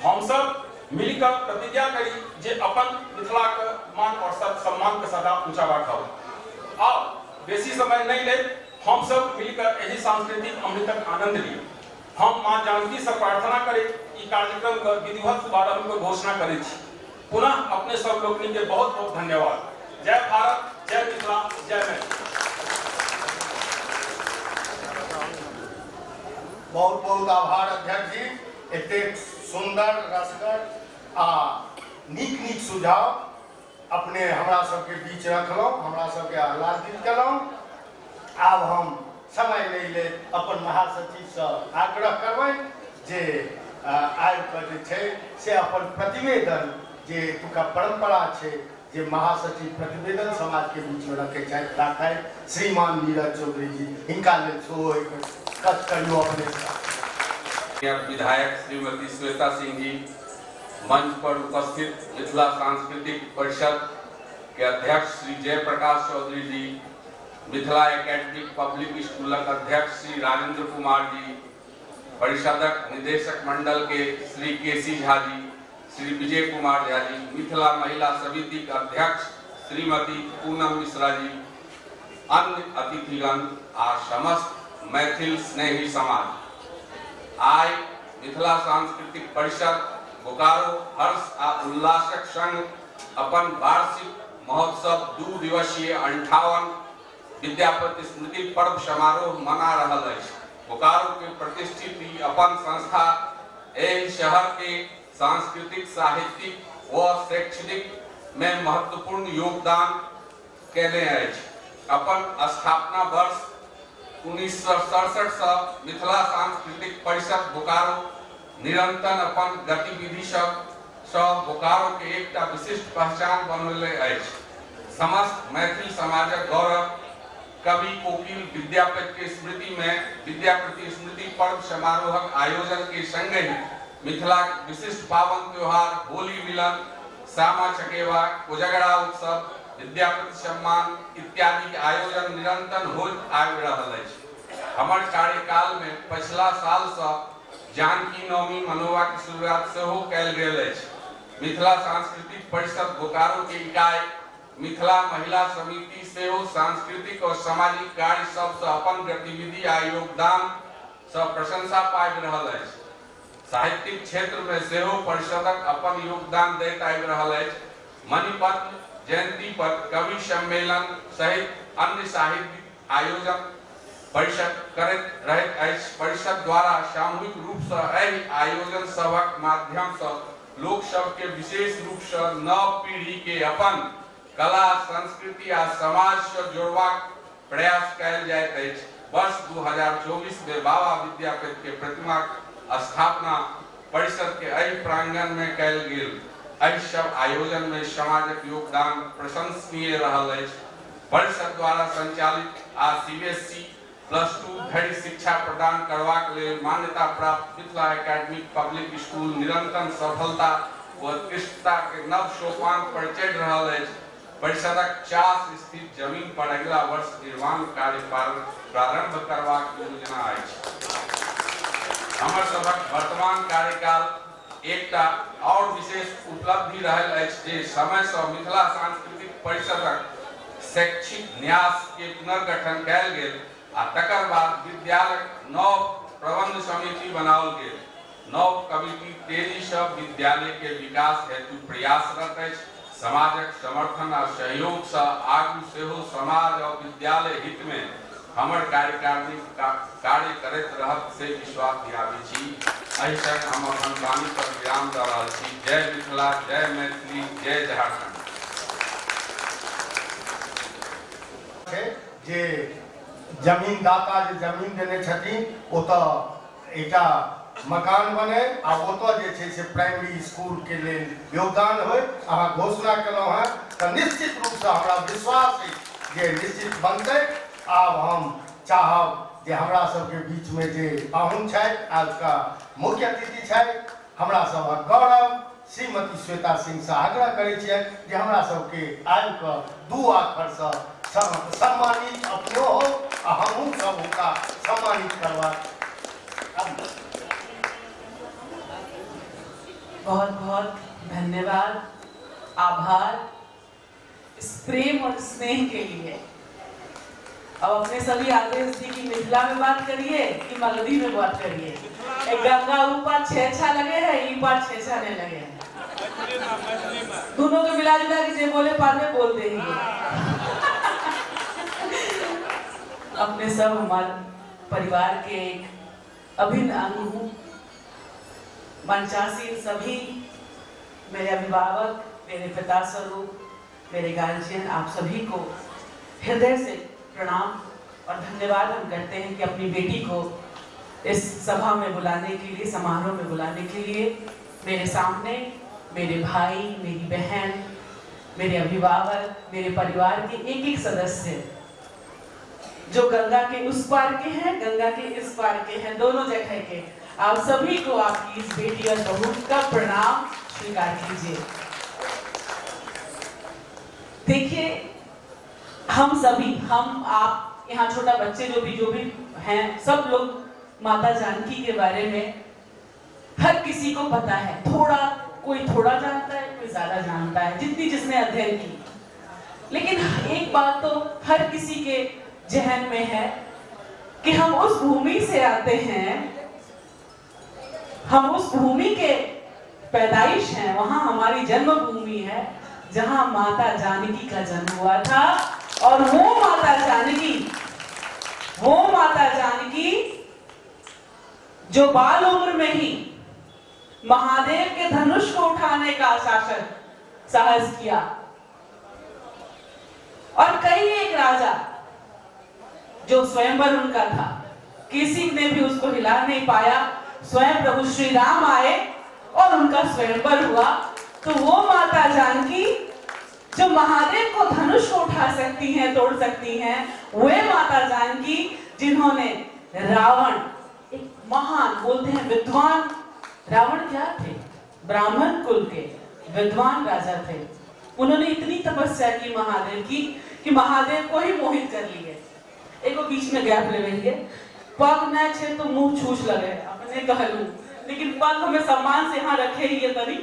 हम सब मिलकर प्रतिज्ञा करी जे अपन मिथिला के मान और सम्मान के सदा ऊंचा राखब। अब बेसी समय नहीं ले, हम सब मिलकर यही सांस्कृतिक अमृतक आनंद ली। हम मां जानकी से प्रार्थना करें ई कार्यक्रम का विधिवत शुभारंभ के घोषणा करें छी। पुनः अपने सब लोगों के बहुत बहुत धन्यवाद। जय भारत, जय मिथिला, जय मैथिली। बहुत बहुत आभार अध्यक्ष जी। एतेक सुंदर, रसगर आ नीक नीक सुझाव अपने हमरा सबके बीच रखलहुँ, हमरा सबके आह्लादित केलहुँ। आब हम समय नहीं ले अपन महासचिव से आग्रह करबनि जे आबि कऽ जे छै से अपन प्रतिवेदन जे एतुका परंपरा छै जे महासचिव प्रतिवेदन समाज के बीच में रखे चाहे श्रीमान नीरज चौधरी जी, हिनका लेल सेहो कच करियो अपने। विधायक श्रीमती श्वेता सिंह जी, मंच पर उपस्थित मिथिला सांस्कृतिक परिषद के अध्यक्ष श्री जयप्रकाश चौधरी जी, मिथिला एकेडमिक पब्लिक स्कूलक अध्यक्ष श्री राजेंद्र कुमार जी, परिषदक निदेशक मंडल के श्री केसी झा जी, श्री विजय कुमार झा जी, मिथिला महिला समिति के अध्यक्ष श्रीमती पूनम मिश्रा जी, अन्य अतिथिगण आ समस्त मैथिल स्नेही समाज। आइ मिथिला सांस्कृतिक परिषद बोकारो हर्ष आ उल्लासक संग अपन वार्षिक महोत्सव 2 दिवसीय 58 विद्यापति स्मृति पर्व समारोह मना रहल अछि। बोकारो के प्रतिष्ठित ई अपन संस्था एहि शहर के सांस्कृतिक, साहित्यिक व शैक्षणिक में महत्वपूर्ण योगदान केने अछि। अपन स्थापना वर्ष 1967 से मिथिला सांस्कृतिक परिषद बोकारो निरंतर अपन गतिविधि सब बोकारो के एक विशिष्ट पहचान बनले अछि। समस्त मैथिल समाजक गौरव कवि कोकिल विद्यापति के स्मृति में विद्यापति स्मृति पर्व समारोहक आयोजन के संग ही मिथिला विशिष्ट पावन त्योहार होली मिलन, सामा चकेवा, कोजगरा उत्सव, विद्यापति सम्मान इत्यादि के आयोजन निरंतर होइत आबि रहल अछि। हमर कार्यकाल में पिछला साल से जानकी नवमी मनोवा की शुरुआत से हो कैल गेल अछि। मिथिला सांस्कृतिक परिषद बोकारो के इकाई मिथिला महिला समिति से हो सांस्कृतिक और सामाजिक कार्य सब से अपन गतिविधि आ योगदान सब प्रशंसा पाबि रहल अछि। साहित्यिक क्षेत्र में से हो परिषदक अपन योगदान दैत आबि रहल अछि। मणिपद्म जयंती पर कवि सम्मेलन सहित अन्य साहित्यिक आयोजन परिषद करैत रहैत अछि। परिषद द्वारा सामूहिक रूप से एहि आयोजन सभक माध्यम से लोक सब के विशेष रूप से नव पीढ़ी के अपन कला संस्कृति आ समाज से जोड़बाक प्रयास कयल जाइत अछि। वर्ष 2024 में बाबा विद्यापति के प्रतिमा स्थापना परिषद के एहि प्रांगण में कयल गेल। एहि सब आयोजन में समाजक योगदान प्रशंसनीय रहल अछि। परिषद द्वारा संचालित आ CBSE +2 धरि शिक्षा प्रदान करबाक लेल मान्यता प्राप्त मिथिला एकेडमिक पब्लिक स्कूल निरंतर सफलता व उत्कृष्टता के नव सोपान पर चढ़ि रहल अछि। परिषदक 50 स्थित जमीन पर अगला वर्ष निर्माण कार्य प्रारंभ करबाक योजना अछि। हमर सबक वर्तमान कार्यकाल एकटा और विशेष उपलब्धि रहल अछि जे समय से मिथिला सांस्कृतिक परिषदक शैक्षिक न्यास के पुनर्गठन कयल गेल आ तकर बाद विद्यालय नव प्रबंध समिति बनाओल गेल। नव कमिटी तेजी से विद्यालय के विकास हेतु प्रयासरत अछि। समाजक समर्थन आ सहयोग से आगू सेहो समाज और विद्यालय हित में हमर कार्यकारिणी कार्य करैत रहत से विश्वास दियाबै छी। एहि संग हम अपन वाणी पर विराम दऽ रहल छी। जय मिथिला, जय मैथिली, जय झारखंड। जे जमीनदाता जे जमीन देने छथिन ओतऽ एकटा मकान बने आ ओतऽ जे छै से प्राइमरी स्कूल के लेल योगदान होय अहाँ घोषणा केलहुँ हैं तऽ निश्चित रूप से हमरा विश्वास है जे निश्चित बनतै। आब हम चाहब जे हमरा सबके बीच में जे पाहुन छथि आज का मुख्य अतिथि छथि हमरा सबक गौरव श्रीमती श्वेता सिंह से आग्रह करै छियै जे हमरा सबके आबि कऽ 2 अक्षर से सम्मानित अपनो हो आ हमहूँ सब हुनका सम्मानित करबाक। बहुत बहुत धन्यवाद, आभार इस प्रेम और स्नेह के लिए। अब अपने सभी आदेश दी कि मिथिला में बात करिए कि मगधी में बात करिए। एक गंगा ऊपर 6 लगे हैं, ई पार 6 नहीं लगे हैं। दोनों को मिला जुला के जे बोले पार में बोलते ही अपने सब हमारे परिवार के एक अभिन्न अंग हूँ। मंचासीन सभी मेरे अभिभावक, मेरे पिता स्वरूप, मेरे गार्जियन, आप सभी को हृदय से प्रणाम और धन्यवाद हम करते हैं कि अपनी बेटी को इस सभा में बुलाने के लिए, समारोह में बुलाने के लिए मेरे सामने मेरे भाई, मेरी बहन, मेरे अभिभावक, मेरे परिवार के एक सदस्य जो गंगा के उस पार के हैं, गंगा के इस पार के हैं, दोनों जगह के, आप सभी को आपकी इस बेटी और बहू का प्रणाम स्वीकार कीजिए। देखिए, हम सभी, हम आप यहाँ छोटा बच्चे जो भी हैं, सब लोग माता जानकी के बारे में हर किसी को पता है। कोई थोड़ा जानता है, कोई ज्यादा जानता है, जितनी जिसने अध्ययन की। लेकिन एक बात तो हर किसी के जहन में है कि हम उस भूमि से आते हैं, हम उस भूमि के पैदाइश हैं, वहां हमारी जन्मभूमि है जहां माता जानकी का जन्म हुआ था। और वो माता जानकी जो बाल उम्र में ही महादेव के धनुष को उठाने का साहस किया और कई एक राजा जो स्वयंवर उनका था, किसी ने भी उसको हिला नहीं पाया। स्वयं प्रभु श्री राम आए और उनका स्वयंवर हुआ। तो वो माता जानकी जो महादेव को धनुष को उठा सकती हैं, तोड़ सकती हैं, वे माता जानकी जिन्होंने रावण, एक महान, बोलते हैं विद्वान, रावण क्या थे? ब्राह्मण कुल के विद्वान राजा थे। उन्होंने इतनी तपस्या की महादेव की कि महादेव को ही मोहित कर लिए। एक बीच में गैप ले लेंगे, पग न छे तो मुंह छूछ लगे, अपने कह लूं, लेकिन पग हमें सम्मान से यहाँ रखे ही है तभी।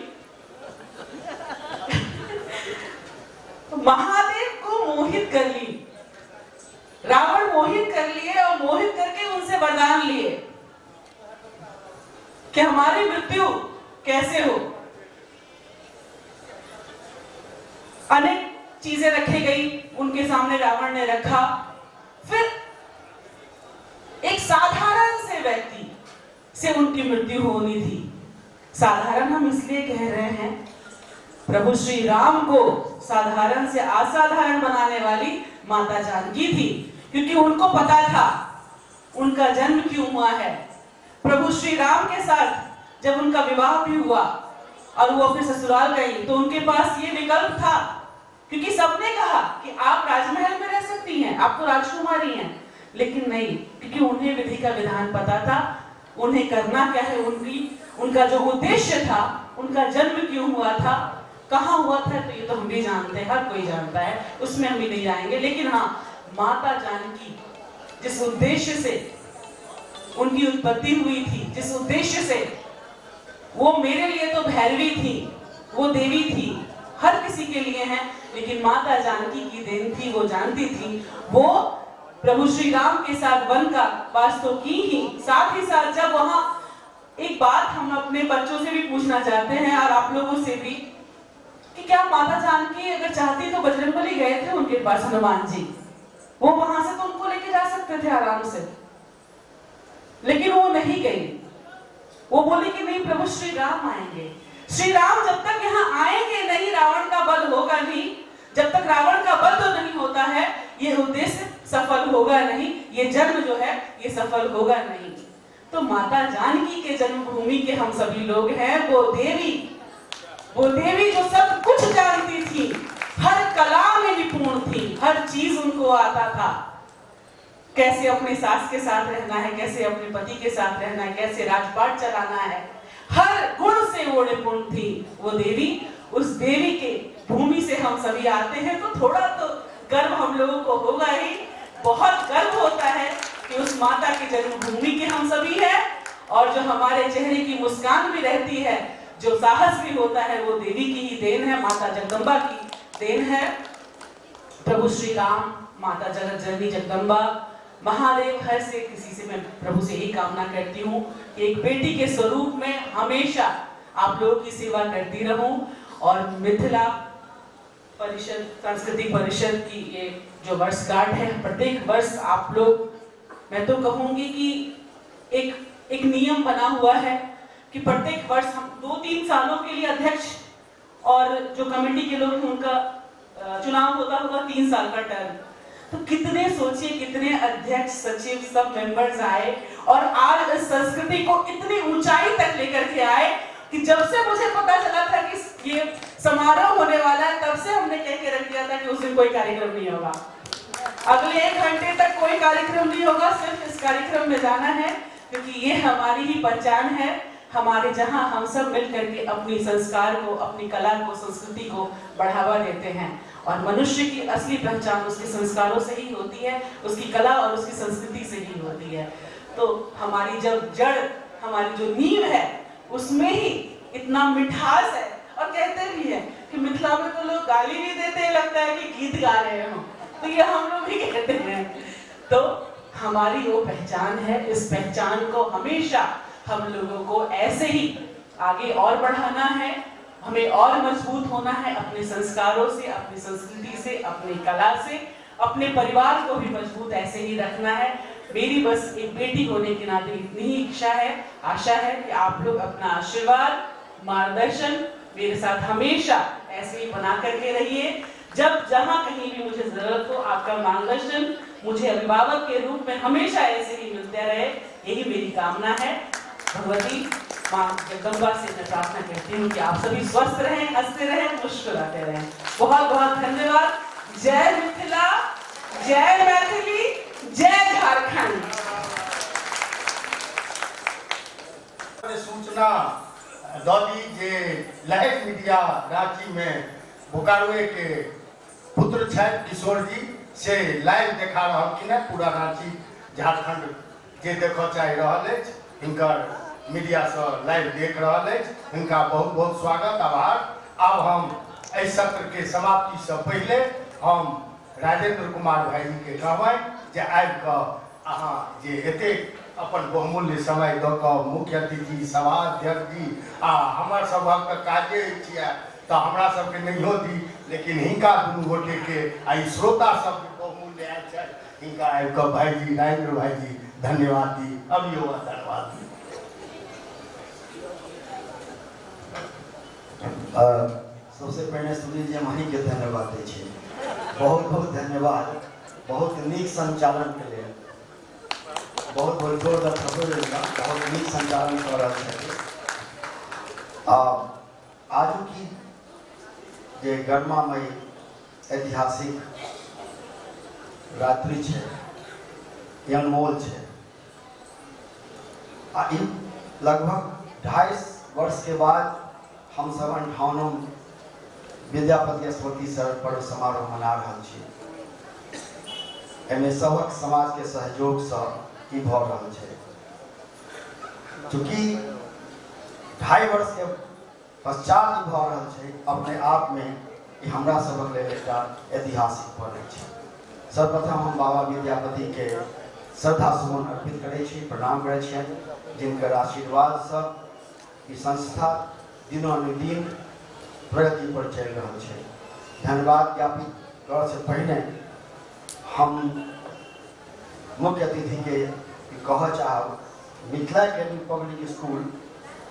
तो महादेव को मोहित कर ली, रावण मोहित कर लिए और मोहित करके उनसे वरदान लिए कि हमारी मृत्यु कैसे हो। अनेक चीजें रखी गई उनके सामने, रावण ने रखा। फिर एक साधारण से व्यक्ति से उनकी मृत्यु होनी थी। साधारण हम इसलिए कह रहे हैं, प्रभु श्री राम को साधारण से असाधारण बनाने वाली माता जानकी थी, क्योंकि उनको पता था उनका जन्म क्यों हुआ है। प्रभु श्री राम के साथ जब उनका विवाह भी हुआ और वो अपने ससुराल गई, तो उनके पास ये विकल्प था, क्योंकि सबने कहा कि आप राजमहल में रह सकती हैं, आप तो राजकुमारी हैं, लेकिन नहीं, क्योंकि उन्हें विधि का विधान पता था, उन्हें करना क्या है, उनका जो उद्देश्य था, उनका जन्म क्यों हुआ था, कहाँ हुआ था, तो ये तो हम भी जानते हैं, हर कोई जानता है, उसमें हम भी नहीं जाएंगे। लेकिन हाँ, माता जानकी जिस उद्देश्य से उनकी उत्पत्ति हुई थी, जिस उद्देश्य से, वो मेरे लिए तो भैरवी थी, वो देवी थी, हर किसी के लिए है, लेकिन माता जानकी की देन थी, वो जानती थी। वो प्रभु श्री राम के साथ वन का वास तो की ही, साथ ही साथ जब वहां, एक बात हम अपने बच्चों से भी पूछना चाहते हैं और आप लोगों से भी, कि क्या माता जानकी अगर चाहती तो बजरंगबली गए थे उनके पास, हनुमान जी, वो वहां से तो उनको लेके जा सकते थे आराम से, लेकिन वो नहीं गई। वो बोली कि नहीं, प्रभु श्री राम आएंगे। श्री राम जब तक यहाँ आएंगे नहीं, रावण का वध होगा नहीं। जब तक रावण का वध नहीं होता है, ये उद्देश्य सफल होगा नहीं, ये जन्म जो है ये सफल होगा नहीं। तो माता जानकी के जन्मभूमि के हम सभी लोग हैं। वो देवी जो सब कुछ जानती थी, हर कला में निपुण थी, हर चीज उनको आता था, कैसे अपने सास के साथ रहना है, कैसे अपने पति के साथ रहना है, कैसे राजपाट चलाना है, हर गुण से वो निपुण थी वो देवी। उस देवी के भूमि से हम सभी आते हैं, तो थोड़ा तो गर्व हम लोगों को होगा ही, बहुत गर्व होता है कि उस माता की जन्मभूमि के हम सभी हैं, और जो हमारे चेहरे की मुस्कान भी रहती है, जो साहस भी होता है, वो देवी की ही देन है, माता जगदम्बा की देन है। प्रभु श्री राम, माता जगत जननी जगदम्बा, महादेव, हर से किसी से मैं प्रभु से यही कामना करती हूँ कि एक बेटी के स्वरूप में हमेशा आप लोगों की सेवा करती रहूं। और मिथिला परिषद, सांस्कृतिक परिषद की ये जो वर्षगांठ है, प्रत्येक वर्ष आप लोग, मैं तो कहूंगी कि एक नियम बना हुआ है कि प्रत्येक वर्ष हम 2-3 सालों के लिए अध्यक्ष और जो कमेटी के लोग हैं उनका चुनाव होता होगा 3 साल का टर्म। तो कितने सोचिए, कितने अध्यक्ष, सचिव, सब मेंबर्स आए और आज इस संस्कृति को इतनी ऊंचाई तक लेकर के आए कि जब से मुझे पता चला था कि ये समारोह होने वाला है, तब से हमने कह के रख दिया था कि उस दिन कोई कार्यक्रम नहीं होगा, अगले 1 घंटे तक कोई कार्यक्रम नहीं होगा, सिर्फ इस कार्यक्रम में जाना है, क्योंकि ये हमारी ही पहचान है, हमारे जहां हम सब मिल करके अपनी संस्कार को, अपनी कला को, संस्कृति को बढ़ावा देते हैं। और मनुष्य की असली पहचान उसके संस्कारों से ही होती है, उसकी कला और उसकी संस्कृति से ही होती है। तो हमारी जब जड़, हमारी जो नींव है, उसमें ही इतना मिठास है। और कहते भी हैं कि मिथिला में तो लोग गाली भी देते हैं, लगता है कि गीत गा रहे हो, तो ये हम लोग भी कहते हैं। तो हमारी वो पहचान है, इस पहचान को हमेशा हम लोगों को ऐसे ही आगे और बढ़ाना है, हमें और मजबूत होना है अपने संस्कारों से, अपनी संस्कृति से, अपनी कला से, अपने परिवार को भी मजबूत ऐसे ही रखना है। मेरी बस एक बेटी होने के नाते इतनी ही इच्छा है, आशा है कि आप लोग अपना आशीर्वाद, मार्गदर्शन मेरे साथ हमेशा ऐसे ही बना करके रहिए। जब जहां कहीं भी मुझे जरूरत हो, आपका मार्गदर्शन मुझे अभिभावक के रूप में हमेशा ऐसे ही मिलते रहे, यही मेरी कामना है। भगवती माँ जगदम्बा से मैं प्रार्थना करती हूँ कि आप सभी स्वस्थ रहें, हंसते रहें, मुस्कुराते रहें। बहुत बहुत धन्यवाद। जय मिथिला, जय मैथिली, जय झारखंड। सूचना दौली जे लहर मीडिया रांची में बोकारो के पुत्र छथि किशोर जी से लाइव देखा रहा कि नहीं पूरा रांची झारखंड जे देख चाह रहा है, हिनकर मीडिया से लाइव देख रहा है, इनका बहुत बहुत स्वागत आभार। अब हम इस सत्र के समाप्ति से पहले हम राजेंद्र कुमार भाई जी के कहबै जे आबि कऽ अहाँ जे एते अपन बहुमूल्य समय दऽ कऽ मुख्य अतिथि सभाध्यक्ष जी आ हमर सभक काजे छियै तऽ हमरा सबके नहियो दी, लेकिन हिनका दुनू गोटे के आ श्रोता सबके बहुमूल्य आयल छथि, हिनका आबि कऽ भाईजी राजेंद्र भाईजी धन्यवाद दी, अभियो धन्यवाद दी। सबसे पहले सुनील जी वहीं के धन्यवाद दै छी, बहुत बहुत धन्यवाद, बहुत नीक संचालन के लिए बहुत बहुत जोरदार बहुत नीक संचालन कर रहा है। आज की जे गरमामय ऐतिहासिक रात्रि है, ये अनमोल है। लगभग 2.5 वर्ष के बाद हम सब 58 विद्यापति स्मृति शरद पर्व समारोह मना रहा छी। एमे सबक समाज के सहयोग से ई भ रहल छै, चूँकि 2.5 वर्ष के पश्चात ई भ रहल छै, अपने आप में ई हमरा सबक लेल एकटा ऐतिहासिक पर्व छै। सर्वप्रथम हम बाबा विद्यापति के श्रद्धा सुमन अर्पित करै छी, प्रणाम करै छियनि, जिनकर आशीर्वाद से ई संस्था दिनोदिन प्रगति पर चल रहा है। धन्यवाद ज्ञापित कर से पहले हम मुख्य अतिथि के कह चाहब, Mithila academy public school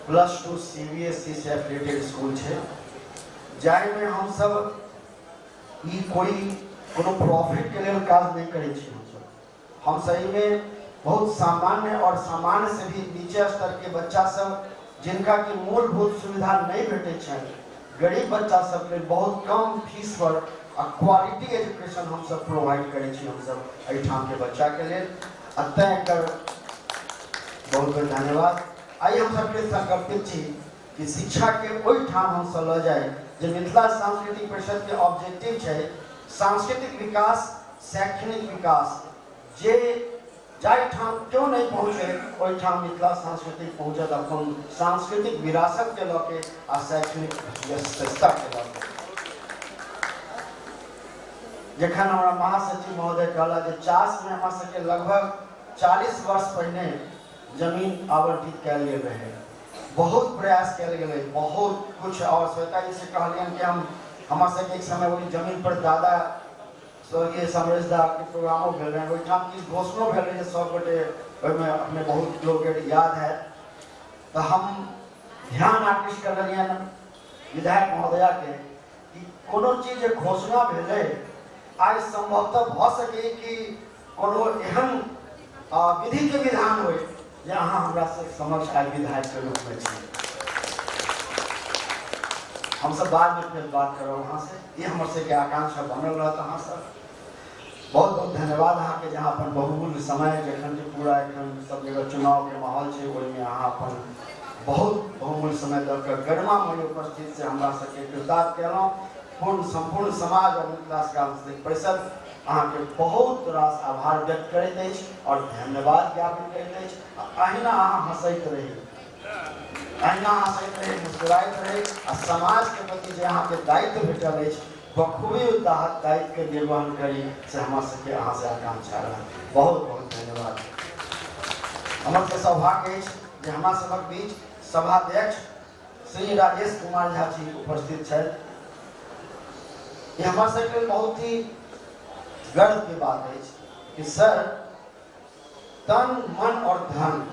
+2 CBSE से एफिलिएटेड स्कूल है, जाहिमे हम सब ई कोई कोनो प्रॉफिट के लिए काज नहीं करै छी। हम सही में बहुत सामान्य और सामान्य से भी नीचे स्तर के बच्चा सब जिनका की मूलभूत सुविधा नहीं भेटे छै, गरीब बच्चा सब के बहुत कम फीस पर क्वालिटी एजुकेशन हम सब प्रोवाइड करै छी हम सब एहिठाम के बच्चा के लिए। अतः एकर बहुत बहुत धन्यवाद। आई हम सब के संकल्पित छी कि शिक्षा के ओहि ठाम हम सब ल जाए जे मिथिला सांस्कृतिक परिषद के ऑब्जेक्टिव है सांस्कृतिक विकास, शैक्षणिक विकास। जे जाहि ठाम क्यों नहीं पहुँचे ओहि ठाम मिथिला सांस्कृतिक पहुँचत अपन सांस्कृतिक विरासत के लऽ के आ शैक्षणिक व्यस्तता के लऽ के। जखन हमारा महासचिव महोदय कहला जे चास में हमरा सबके लगभग 40 वर्ष पहले जमीन आवंटित कयल गेल रहे, बहुत प्रयास कयल गेलै, बहुत कुछ। और श्वेता जी से कहलियन कि हमरा सबके एक समय वही जमीन पर दादा स्वर्गीय समरेशदा के प्रोग्रामों भेल रहे, ओहिठाम किछु घोषणो भेल रहे, सब गोटे ओहिमे अपने बहुत लोग याद है। तो हम ध्यान आकृष्ट कर रहियन विधायक महोदया के कि कोनो चीज घोषणा भेलै आज संभवतः भ सके कि कोनो एहन विधि के विधान हो जे अहाँ हमरा से समक्ष आज विधायक के रूप में छी। हम सब बाद में फिर बात करो वहाँ से, ये हमर से के आकांक्षा बनल रहत। अहाँ सब बहुत बहुत धन्यवाद अहाँ के, जहाँ अपन बहुमूल्य समय जखन के पूरा एखन सब जगह चुनाव के माहौल है, ओहिमे अहाँ अपन बहुत बहुमूल्य समय दऽ कऽ गरमामय उपस्थित से हमरा सबके कृतार्थ केलहुँ। पूर्ण संपूर्ण समाज और मिथिला सांस्कृतिक परिषद अहाँ के बहुत रास आभार व्यक्त करैत अछि और धन्यवाद ज्ञापित करैत अछि। अहिना अहाँ हंसैत रही, अहिना हंसैत रही, मुस्कुराइत रही आ समाज के प्रति जे अहाँ के दायित्व भेटल अछि बखूबी उदाहरण दायित्व के निर्वहन करी से हमरा सबके अहाँ से आकांक्षा रहल। बहुत बहुत धन्यवाद। हमर के सौभाग्य अछि जे हमरा सबक बीच सभाध्यक्ष श्री राजेश कुमार झा जी उपस्थित छथि। ये हमारे सबके बहुत ही गर्व की बात है कि सर तन मन और धन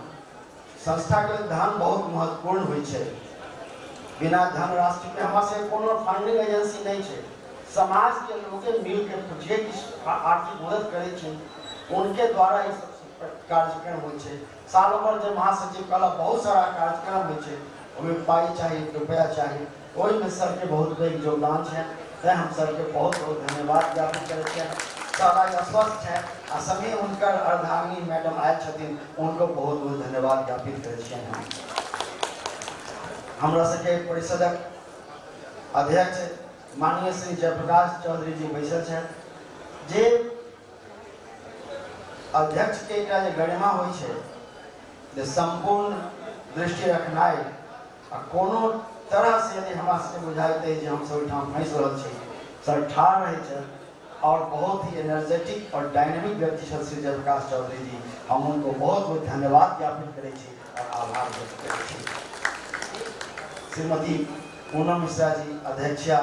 संस्था के धन बहुत महत्वपूर्ण होइ छै। बिना धन राशि के हमारे से कोनो फंडिंग एजेंसी नहीं है। समाज के लोग मिल के जे आर्थिक मदद करे छै उनके द्वारा ई कार्यक्रम होइ छै। साल भर जे महासचिव कहला बहुत सारा कार्यक्रम होइ छै, ओहिमे पाई चाही, रुपया चाही, ओहिमे सरके बहुत पैघ योगदान छै। तैं हम सरके बहुत बहुत धन्यवाद ज्ञापित करै छियनि। सब आज अस्वस्थ है आ सभी उनकर अर्धांगिनी मैडम आए छथिन, उनको बहुत बहुत धन्यवाद ज्ञापित करै छियनि हम। हमरा सबके परिषदक अध्यक्ष माननीय श्री जयप्रकाश चौधरी जी बैसल छथि। जे अध्यक्ष के एकटा जे गरिमा होइ छै, जे संपूर्ण दृष्टि रखनाइ आ कोनो तरह से यदि हमरा सबके बुझाइत है जे हम सब ओहिठाम फंसि रहल छी, सर ठाढ़ रहै छथि और बहुत ही एनर्जेटिक और डायनेमिक व्यक्ति छथि श्री जयप्रकाश चौधरी जी। हम उनको बहुत बहुत धन्यवाद ज्ञापित करै छी और आभार व्यक्त करै छी। श्रीमती पूनम मिश्रा जी अध्यक्षा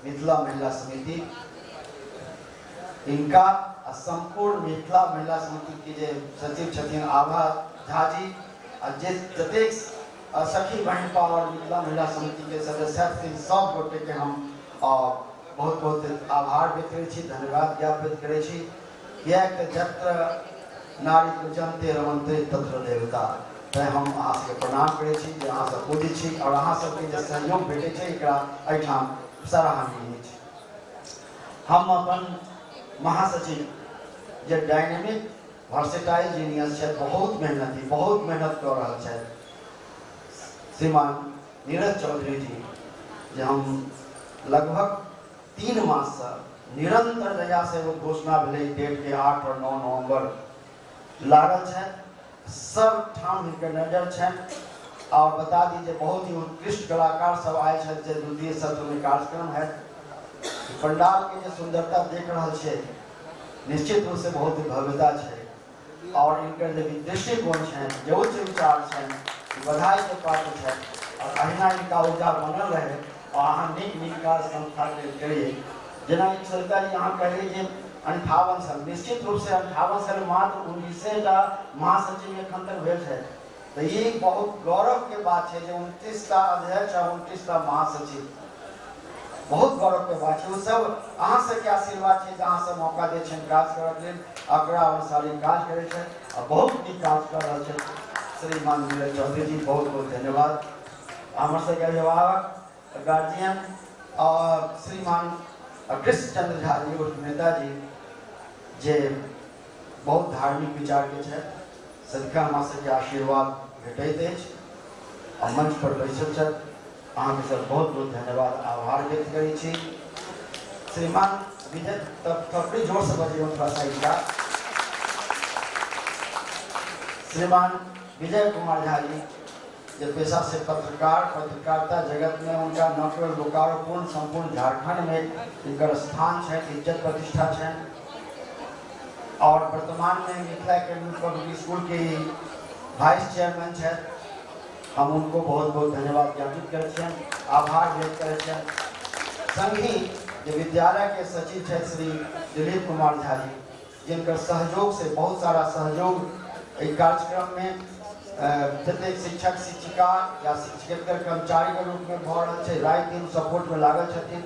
मिथिला महिला समिति, इनका संपूर्ण मिथिला महिला समिति के जे सचिव छथिन आभा झा जी, जे जतेक सखी बहन पावर मिथिला महिला समिति के सदस्य छथिन, सब गोटे के हम बहुत बहुत आभार व्यक्त करै छी, धन्यवाद ज्ञापित करै छी। किएक तऽ जत्र नारी पूजन्ते रमन्ते तत्र देवता। तैं हम अहाँ सबके प्रणाम करै छी जे अहाँ सब पूजै छी और अहाँ सबके जे सहयोग भेटै छै एकरा एहिठाम सराहनीय छै। हम अपन महासचिव जे डायनेमिक वर्सेटाइल जीनियस छथि, बहुत मेहनत कऽ रहल छथि, श्रीमान नीरज चौधरी जी, जे हम लगभग 3 मास से निरंतर जहिया से वो घोषणा भेलै डेट के 8 और 9 नवंबर लागल छथि, सब ठाम हिनकर नजर छनि। और बता दीजिए बहुत ही उत्कृष्ट कलाकार सब आए छथि जे द्वितीय सत्र में कार्यक्रम है। पंडाल के जे सुंदरता देख रहल छै, निश्चित रूप से बहुत ही भव्यता छै और इनकर जे दृष्टिकोण छनि, जे उच्च विचार छनि, बधाई के पात्र छथि और अहिना इनका ऊर्जा बनल रहे और अहाँ नीक कार्य संस्था के करिए। जेना सरिता जी अहाँ कहलिए जे 58 साल, निश्चित रूप से 58 साल मात्र 19टा महासचिव एखन तक भेल छै, तो ये बहुत गौरव के बात है जे 29टा अध्यक्ष और 29टा महासचिव, बहुत गौरव के बात है। वो सब अहाँ से के आशीर्वाद है, जहाँ से मौका दे छन काज करक लेल, आग्रह अनुसार काज करे छै और बहुत नीक काज कर रहल छै। श्रीमान नीरज चौधरी जी बहुत बहुत धन्यवाद। हमर सबके अभिभावक गार्जियन और श्रीमान कृष्ण चंद्र झा जी उर्फ नेताजी, जे बहुत धार्मिक विचार के छथि, सदिखन हमरा सबके आशीर्वाद भेटैत अछि और मंच पर बैसल छथि। अहाँके सब बहुत बहुत धन्यवाद आभार व्यक्त करै छी। श्रीमान विजय, थोड़ी जोर से बजिए थोड़ा सा इनका। श्रीमान विजय कुमार झा जी, जो पेशा से पत्रकारिता जगत में उनका न केवल बोकारो पूर्ण संपूर्ण झारखंड में इनका स्थान है, इज्जत प्रतिष्ठा है और वर्तमान में मिथिला एकेडमी पब्लिक स्कूल के वाइस चेयरमैन है। हम उनको बहुत बहुत धन्यवाद ज्ञापित करें, आभार व्यक्त करें। संगी जो विद्यालय के सचिव है श्री दिलीप कुमार झा जी, जिनका सहयोग से बहुत सारा सहयोग एक कार्यक्रम में जतेक शिक्षक शिक्षिका या शिक्षकेतर कर्मचारी के रूप में भऽ रहल छै, राति दिन सपोर्ट में लागल छथिन।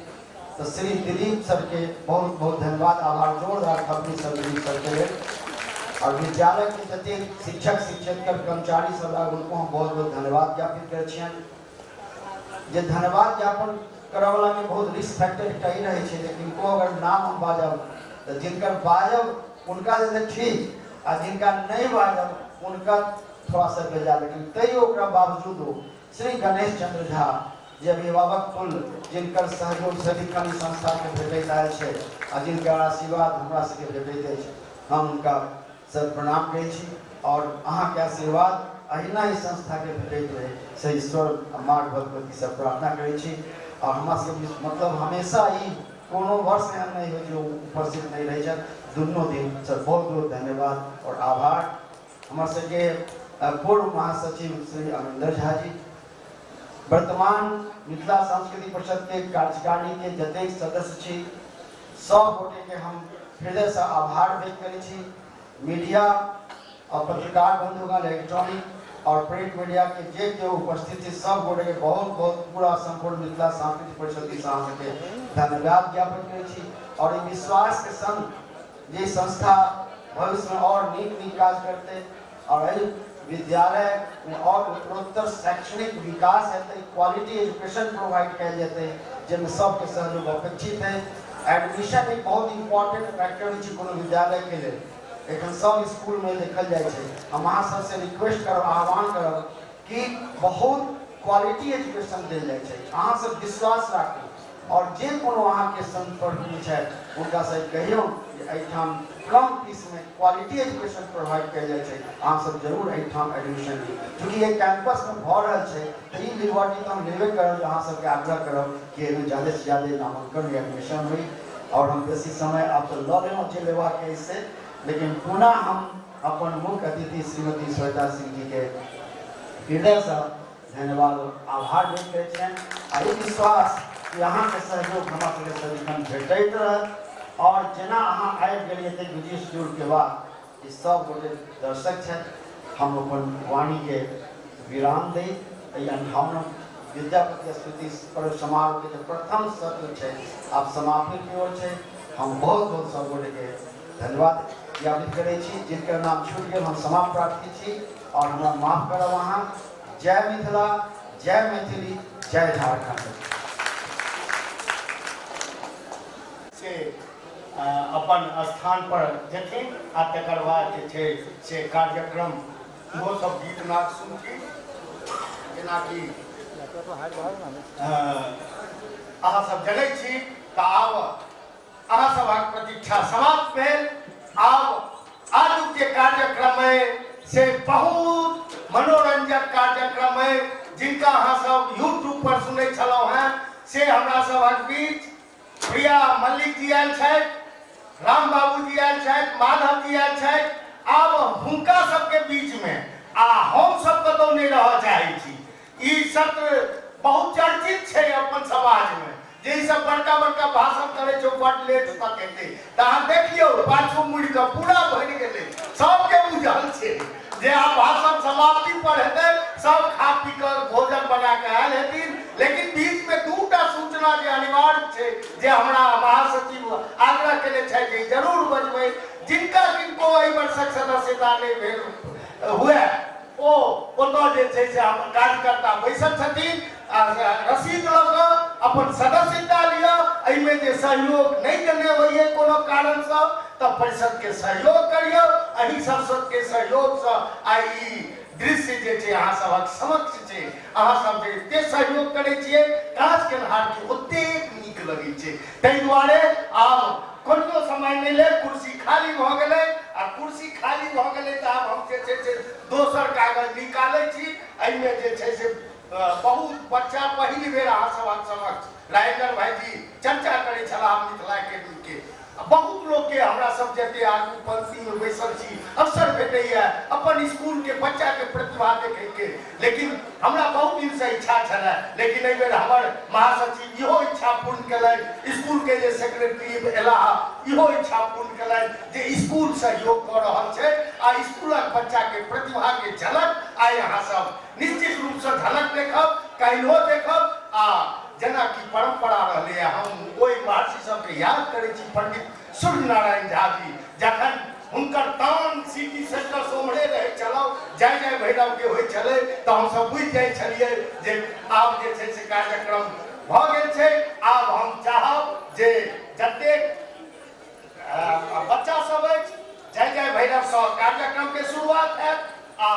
तो श्री दिलीप सर के बहुत बहुत धन्यवाद आभार जोरदार थपड़ी सर दिलीप सर के लेल। और विद्यालय के जतेक शिक्षक शिक्षकेतर कर्मचारी सब उनको हम बहुत बहुत धन्यवाद ज्ञापित करै छियनि। जे धन्यवाद ज्ञापन करय वाला में बहुत रिस्क फैक्टर एकटा ई रहै छै, लेकिन को अगर नाम हम बाजब तो जिनकर बाजब उनका जे ठीक आ जिनका नहीं बाजब उनका थोड़ा सा बेजा, लेकिन तैयो ओकरा बावजूद श्री गणेश चंद्र झा जे अभिभावक कुल, जिनकर सहयोग सदिखन संस्था के भेटैत आयल छै आ जिनकर आशीर्वाद हमरा सबके भेटैत अछि, हम उनका सब प्रणाम करै छी और अहाँ के आशीर्वाद अहिना ही संस्था के भेटैत रहे से ईश्वर माँ भगवती से प्रार्थना करै छी। और हमरा सबके मतलब हमेशा ई कोनो वर्ष एहन नहीं हो जो उपस्थित नहीं रहे छथि, दुनू दिन सर बहुत बहुत धन्यवाद और आभार। हमर सबके पूर्व महासचिव श्री अमरिंदर झा जी, वर्तमान मिथिला सांस्कृतिक परिषद के कार्यकारिणी के जतेक सदस्य छी, सब गोटे के हम हृदय से आभार व्यक्त करै छी। मीडिया और पत्रकार बंधुगण, इलेक्ट्रॉनिक और प्रिंट मीडिया के जे केओ उपस्थित छी, सब गोटे के बहुत बहुत पूरा संपूर्ण मिथिला सांस्कृतिक परिषद दिस अहाँ के धन्यवाद ज्ञापन करै छी और विश्वास के संग जे संस्था भविष्य में और नीक काज करते और एहि विद्यालय में और उत्तरोत्तर शैक्षणिक विकास हेतु क्वालिटी एजुकेशन प्रोवाइड कयल जेतै जिसमें सबके सहयोग अपेक्षित है। एडमिशन एक बहुत इंपॉर्टेंट फैक्टर छै कोनो विद्यालय के लिए। एखन सब स्कूल में देखल जाए छै। हम अहाँ सबसे रिक्वेस्ट करब, आह्वान करब कि बहुत क्वालिटी एजुकेशन देल जाए छै। अहाँ सब विश्वास राखू और जे कोनो अहाँ के संपर्क में छै उनका से कहियो एठाम कम फीस में क्वालिटी एजुकेशन प्रोवाइड कयल जाए छै। अहाँ सब जरूर एठाम एडमिशन ली, क्योंकि ये कैंपस में भ रहल छै त ई लिबर्टी हम लेबे करब। अहाँ सबके आग्रह करब कि एहिमे ज्यादा से ज्यादा नामांकन एडमिशन हुई और हम बेसी समय आप तो लऽ लेलहुँ जे लेबाक है इससे। लेकिन पुनः हम अपन मुख्य अतिथि श्रीमती श्वेता सिंह जी के हृदय से धन्यवाद और आभार व्यक्त करैत छियनि। आ ई विश्वास कि अहाँ के सहयोग हमरा सबके सदिखन भेटैत रहत और जेना अहाँ आबि गेलियै तऽ विजय शेड्यूल के बाद ई सब गोटे दर्शक छथि। हम अपन वाणी के विराम दै हम विद्यापति स्मृति पर्व समारोह के प्रथम सत्र छै आप समापन की ओर छै। हम बहुत बहुत सब गोटे के धन्यवाद ज्ञापित करै छी। जिनकर नाम छूट गेल हम समाप्त प्रार्थी छी और हमरा माफ करब अहाँ। जय मिथिला, जय मैथिली, जय झारखंड। से अपन स्थान पर जेथिन आ तकर बाद जे छै से कार्यक्रम वो सब गीत नाद सुनथिन। जेनाकि अहाँ सब जनै छी तऽ आब अहाँ सभक प्रतीक्षा समाप्त भेल। आब आजुक जे कार्यक्रम है से बहुत मनोरंजक कार्यक्रम है जिनका अहाँ सब यूट्यूब पर सुनै छलहुँ हैं से हमरा सभक बीच प्रिया मल्लिक जी आयल छथि, राम बाबू जी आयल छथि, माधव जी आयल छथि। आब हुनका सबके बीच में आ हम सब कतौ नहीं रह चाहै छी। ई सत्र बहुत चर्चित छै अपन समाज में जे ई सब बड़का बड़का भाषण करे छै बड लेट तक हेतै तऽ अहाँ देखियौ पाछू मुड़ के पूरा भरि गेलै सबके बुझल छै जे आब भाषण समाप्ति पर हेतै। सब खा पी कर भोजन बना के आयल हेथिन। लेकिन बीच में दूटा सूचना जे अनिवार्य छै जे हमरा महासचिव आग्रह केने छै जे जरूर बजबै। जिनका किनको एहि वर्षक सदस्यता नहीं भेल हुए ओ ओतऽ जे छै से हम कार्यकर्ता बैसल छथिन रसीद लऽ कऽ अपन सदस्यता लिअ। एहिमे जे सहयोग नहीं देने होइए कोनो कारण से तऽ परिषद के सहयोग करियौ। एहि संसद के सहयोग से आइ ई दृश्य जे छै अहाँ सभक समक्ष छै। अहाँ सब जे एते सहयोग करै छियै काज केनहार के ओतेक नीक लगै छै। ताहि दुआरे आब कोनो समय नहीं ले, कुर्सी खाली भ गेलै आ कुर्सी खाली भ गेलै तऽ आब हम जे छै से दोसर कागज निकालै छी। एहिमे जे छै से बहुत बच्चा पहिल बेर अहाँ सभक समक्ष राजेंद्र भाईजी चर्चा करै छलाह मिथिला एकेडमी के। बहुत लोग के हमरा सब जते आगू पंक्ति में बैसल छी अवसर भेटैया अपन स्कूल के बच्चा के प्रतिभा देखे के। लेकिन हमरा बहुत दिन से इच्छा छलै, लेकिन एहि बेर हमर महासचिव इहो इच्छा पूर्ण केलनि, स्कूल के जे सेक्रेटरी एलाह इहो इच्छा पूर्ण केलनि जे स्कूल सहयोग कऽ रहल छै आ स्कूलक बच्चा के प्रतिभा के झलक आइ अहाँ सब निश्चित रूप से झलक देखब, काल्हिओ देखब। आ जेना कि परंपरा रहलै हम ओहि महर्षि सबके याद करै छी। पंडित सूर्य नारायण झा जी जखन हुनकर तान सिटी सेंटर सोमरे रहै छलहुँ जय जय भैरव के होइ छलै तऽ हमसब बुझि जाइ छलियै जे आब जे छै से कार्यक्रम भऽ गेल छै। आब हम चाहब जे जतेक बच्चा सब अछि जय जय भैरव सँ कार्यक्रम के शुरुआत हैत। आ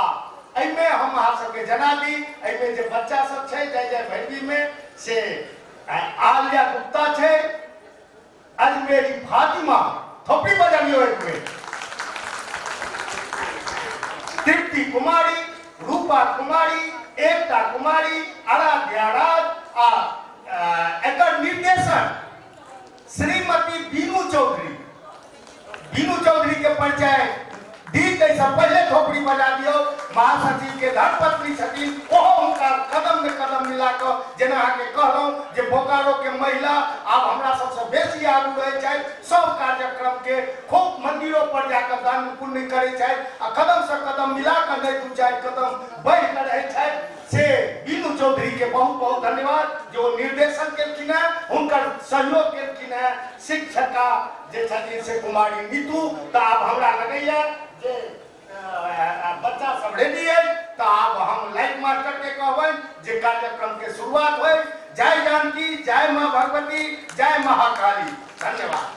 एहिमे हम अहाँ सबके जना दी एहिमे जे बच्चा सब छै जय जय भैरवी में से आलिया गुप्ता छै, अजमेरी फातिमा थोपड़ी बजाइयो एक बेर, तृप्ति कुमारी, रूपा कुमारी, एकता कुमारी, आराध्या राज आ एकर निर्देशन श्रीमती बीनू चौधरी। बीनू चौधरी के परिचय दी तैसँ पहले थोपड़ी बजा दियौ। महासचिव के धर्मपत्नी छथिन, ओहो हुनका कदम में कदम मिला कऽ जेना अहाँके कहलहुँ जे बोकारो के महिला आब हमरा सबसँ बेसी आगू रहै छथि। सब कार्यक्रम के खूब मंदिरों पर जाकर दान पुण्य करै छथि आ कदम से कदम मिला कऽ नहीं दू चारि कदम बढ़ि कऽ रहै छथि। से बीनू चौधरी के बहुत बहुत धन्यवाद जो निर्देशन केलखिन हैं, हुनकर सहयोग केलखिन हैं। में शिक्षिका जे छथिन से कुमारी नीतू तो आब हमरा लगैया जे बच्चा सब रेडी है तो आब हम लाइफ मास्टर के कहबन जे कार्यक्रम के शुरुआत होय। जय जानकी, जय मां भगवती, जय महाकाली। धन्यवाद।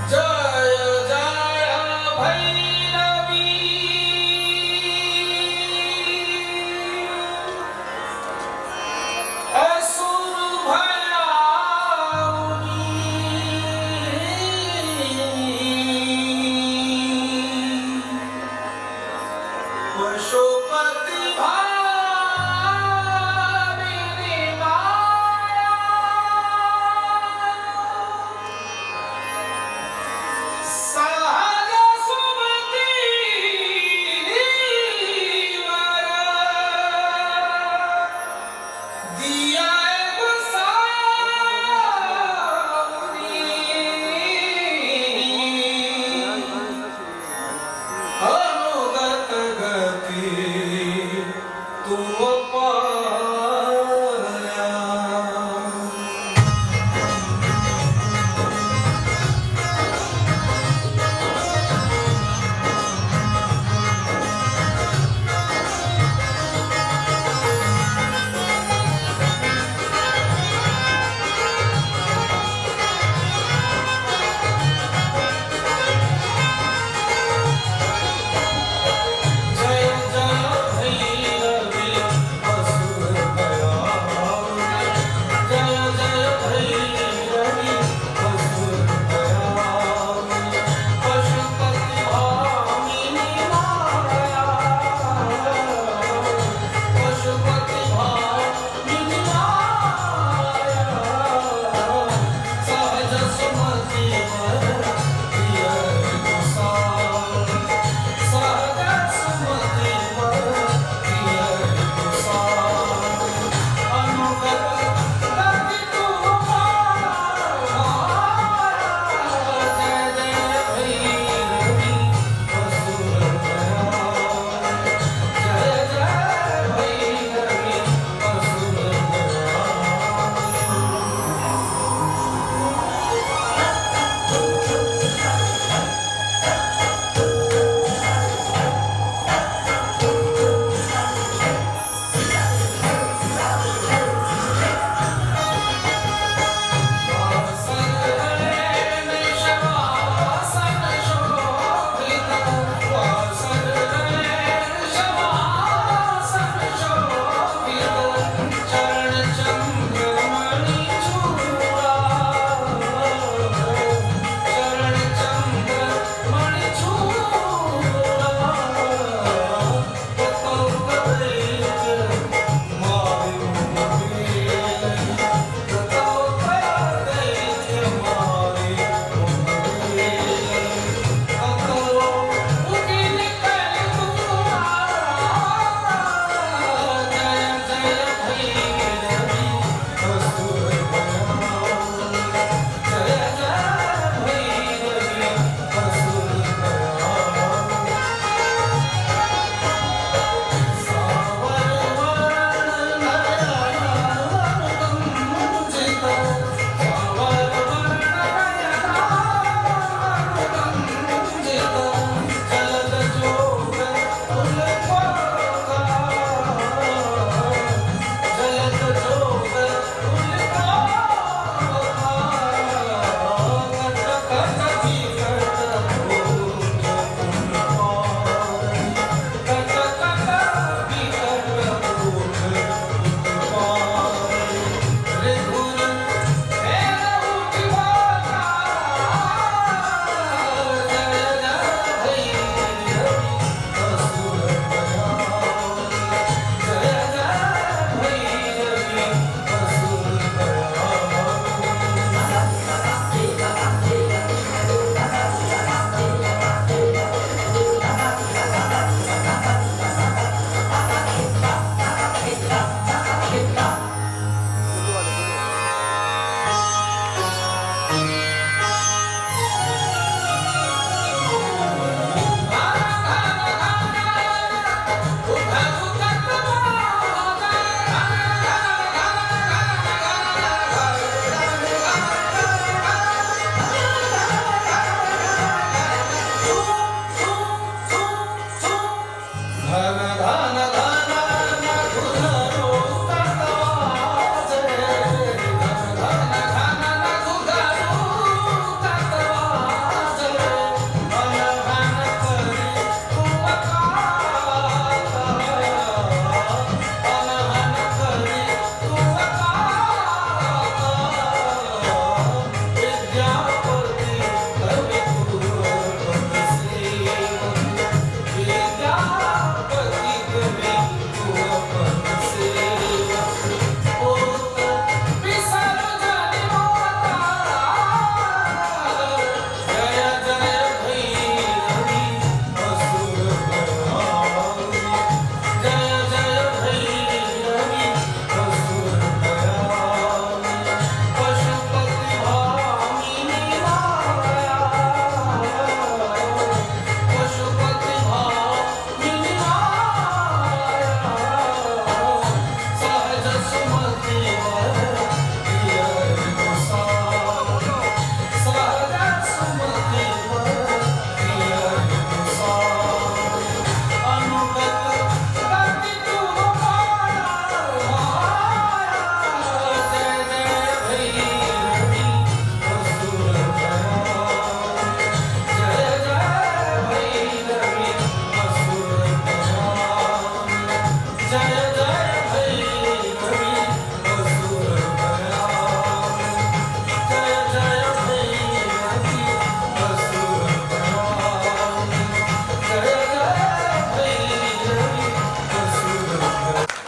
जय जय भैरवी असुर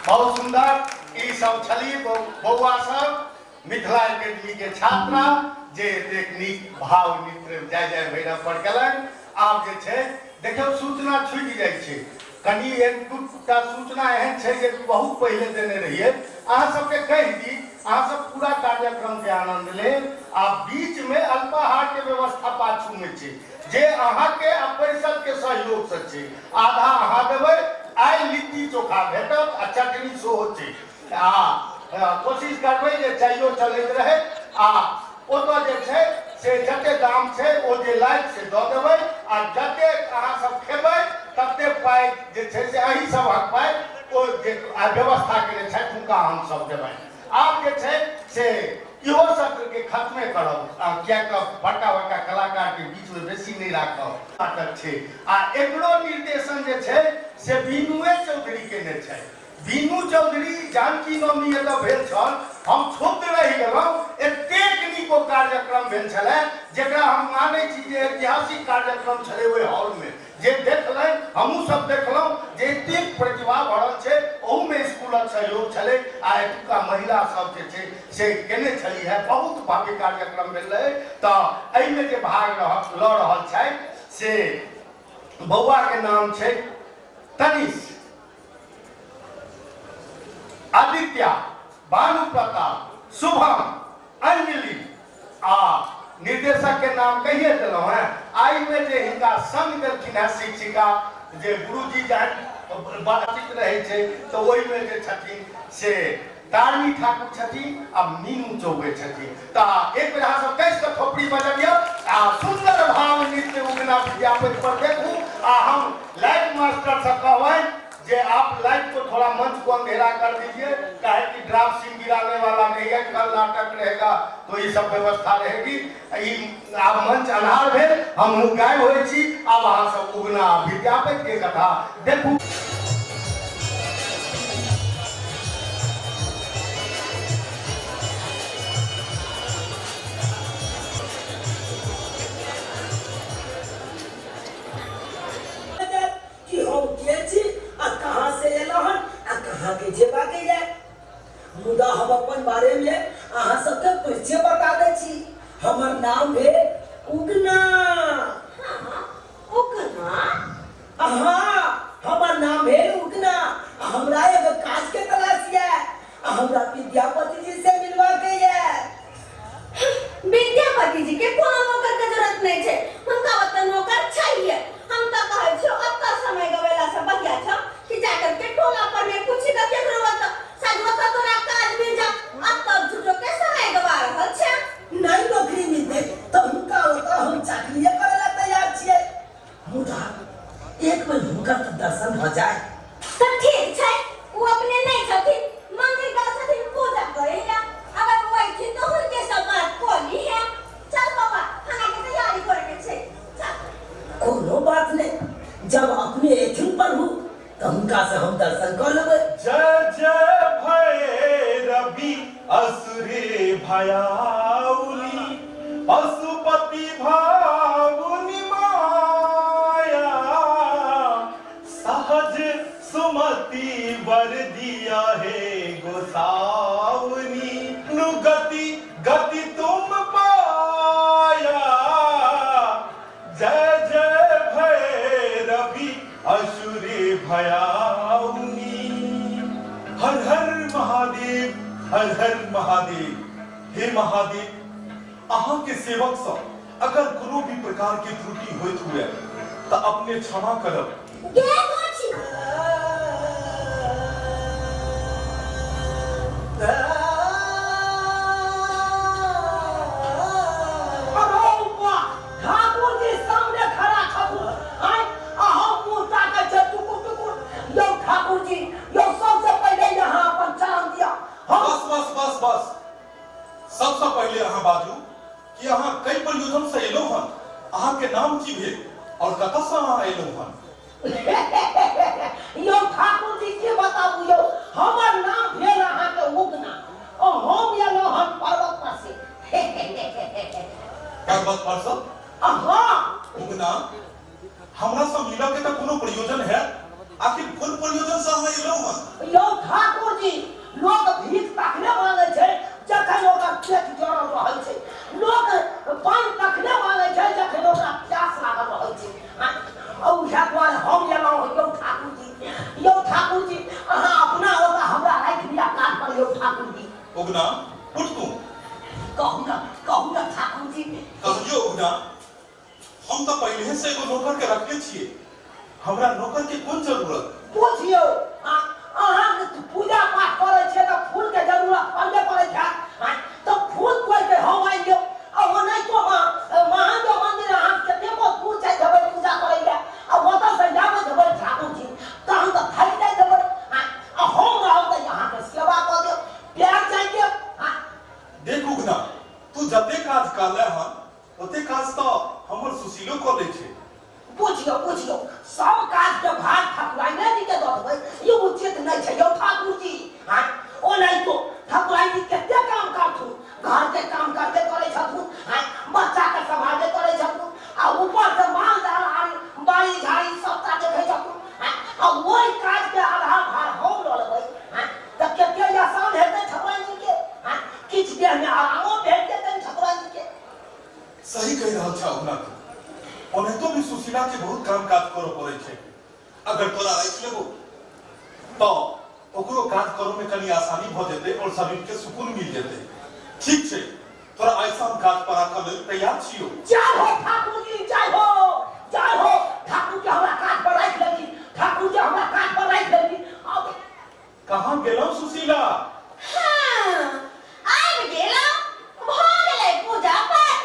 बहुत सुंदर ई सब छली बौआ सब मिथिला एकेडमी के छात्रा जे एक नीक भाव नृत्य जय जय भैरव पर केलन। आब जे छै देखियौ सूचना छूटि जाइ छै, कनी एक दूटा सूचना एहन छै जे बहुत पहले देने रहिए, अहाँ सबके कहि दी, अहाँ सब पूरा कार्यक्रम के आनंद लेब। आ बीच में अल्पाहार के व्यवस्था पाछू में छै जे अहाँ के आ परिषद के सहयोग से छै, आधा अहाँ देबै, आई लिट्टी चोखा भेटत आ चटनी सेहो छै, कोशिश करबै जे चाइयो चलैत रहे, आ ओतऽ जे छै से जते दाम छै ओ जे लाइक से दऽ देबै, आ जते अहाँ सब खेबै तते पाइ जे छै से अहीं सबहक पाइ ओ जे व्यवस्था केने छै हुनका हम सब देबै। आब जे छै से इहो सत्र के खत्मे करब, कियाक बड़का बड़का कलाकार के बीच में बेसी नहीं राखब नाटक छै। आ एकरो निर्देशन जे छै से बीनुए चौधरी केने छै। बीनू चौधरी जानकी नवमी एतऽ भेल छल, हम क्षुब्ध रहि गेलहुँ, एतेक नीक ओ कार्यक्रम भेल छलै जेकरा हम मानै छी जे ऐतिहासिक कार्यक्रम छलै ओहि हॉल में, जे देखलै हमहूँ सब देखलहुँ जे एतेक प्रतिभा भरल छै, ओहूमे स्कूलक सहयोग छलै, आ एतुका महिला सब जे छै से केने छली है, बहुत भव्य कार्यक्रम भेल रहै। तऽ एहिमे जे भाग लऽ रहल छै से बौआ के नाम छै तनिष, आदित्य, भानु प्रताप, शुभम, अंजलि, आ निर्देशक के नाम कहिए दिलहुँ हैं। आई में जे हिनका संग देलखिन है शिक्षिका जे गुरुजी जहन बातचीत रहे छै तो ओहि में जे छथिन से तारनी ठाकुर छथिन आ मीनू चौबे छथिन। तऽ एक बेर अहाँ सब कस के थोपड़ी बजबियौ आ सुंदर भाव नृत्य उगना विद्यापति पर देखू। आ हम लाइट मास्टर से कहबनि जे आप लाइट को थोड़ा मंच को अंधेरा कर दीजिए, काहे कि ड्राम सिंह गिराने वाला नहीं है, कल नाटक रहेगा तो ये सब व्यवस्था रहेगी। आप मंच अनहार भेल, हम गायब होए छी, आब अहाँ सब उगना विद्यापति के कथा देखू। के जेबा के जाय, मुदा हम अपन बारे में अहाँ सबके परिचय बता दै छी। हमर नाम है उगना। उगना? हाँ, हमर नाम है उगना। हमरा एगो काज के तलाश है, हमरा विद्यापति जी से मिलवा के है। विद्यापति जी के कोनो नौकर के जरूरत नहीं छै, हुनका ओतऽ नौकर चाहिए। हम तऽ कहै छी ओतऽ समय गवेला से बढ़िया छ कि जाकर के टोला पर में पूछी के केकरो ओतऽ शायद ओतऽ तोरा काज मिल जा, ओतऽ झूठो के समय गवा रहल छै। नहीं नौकरी मिलते तो हुनका ओतऽ हम चाकरी करे ला तैयार छियै, मुदा एक बेर हुनका तो दर्शन हो जाए तऽ ठीक छै। वो अपने नहीं छथिन, मंदिर गेल छथिन पूजा करे ला, अगर वो आई तो हुनके सब बात कोली है। चल बाबा, खाना के तैयारी करे के छै। कोनो बात नहीं, जब अपने एथिन पर हूँ तो उनका से हम दर्शन कर लेबै। जय जय भैरवी असुरे भयाउली, पशुपति भावुनि माया, सहज सुमति वर दिया है गोसाउनी, नुगति गति तुम पाया। जय जय भैरवी असुरे भयाउनी। हर हर महादेव, हर हर महादेव। हे महादेव, अहाँ के सेवक सब अगर कोनो भी प्रकार की त्रुटि होइत हुए तो अपने क्षमा करब। ठाकुर जी सामने खड़ा छथुन, ठाकुर जी यो सबसे पहले यहाँ अपन चरण दिया। बस बस बस बस, सबसे पहले अहाँ बाजू कि अहाँ कई प्रयोजन से एलौ हन, अहाँ के नाम की भेल और कतऽ से अहाँ एलौ हन? यो ठाकुर जी के बताबू यो हमर नाम भेल अहाँ के उगना और हम या न हम पर्वत पर से पर्वत पर से हां उगना हमरा सब मिला के त कोनो प्रयोजन है आखिर कोन प्रयोजन से हम एलो हन यो ठाकुर जी लोग भीख तकने मांगे छै जखन ओकर पेट जरल रहै छै लोग पानी तकने मांगे छै जखन ओकरा प्यास लागल रहै छै औ भगवान हम एलो यो ठाकुर जी अहाँ अपना ओका हमरा राख दिया काट पर यो ठाकुर जी उगना उठ तू कहू ना ठाकुर जी कहियो उगना हम तो पहले से एगो नौकर के रखले छिए हमरा नौकर के कोन जरूरत पूछियो अहाँ पूजा पाठ करे छै त फूल के जरूरत पड़बे करे छै तो फूल कोइ के हम आइ गयो आ ओनै तो महादेव मंदिर अहाँ के देबो फूल छै जबै पूजा करे ले आ ओतऽ से जाबे जबै ठाकुर जी त हम त थक जाय जबै आ हम रहब त यहाँ के सेवा कर दे प्यार चाहिए देख उगना तू जते काज करले हन ओते काज तो हमर सुशीलो को ले छै पूछियो सब काज के भाग ठाकुराई जी के दऽ देबै यो उचित नहीं छै यो ठाकुर जी ओ नहीं तो ठाकुराई जी कते काम करथुन घर के काम करते करे छथुन बच्चा के संभालते करे छथुन आ ऊपर से माल जाल आरी बाड़ी झाड़ी सबटा देखै छथुन आ ओई काज के आधा भार हम ल लेबै त कते आसान हेतै ठाकुराई जी के किछ देर में आरामो भेट जेतै ठाकुराई जी के सही कह रहल छ उगना ओने तो भी सुशीला के बहुत काम काज करो पड़े छै अगर तोरा राख लेबो तो ओकरो काज करो में कनी आसानी भ जेतै और शरीर के सुकून मिल जेतै ठीक छै तोरा ऐसा काज पर राखल तैयार छियो जय हो ठाकुर जी जय हो ठाकुर जी हमरा काज पर राख लेली ठाकुर जी हमरा काज पर राख लेली अब कहां गेलौ सुशीला हां आबि गेलौ भ गेलै पूजा पाठ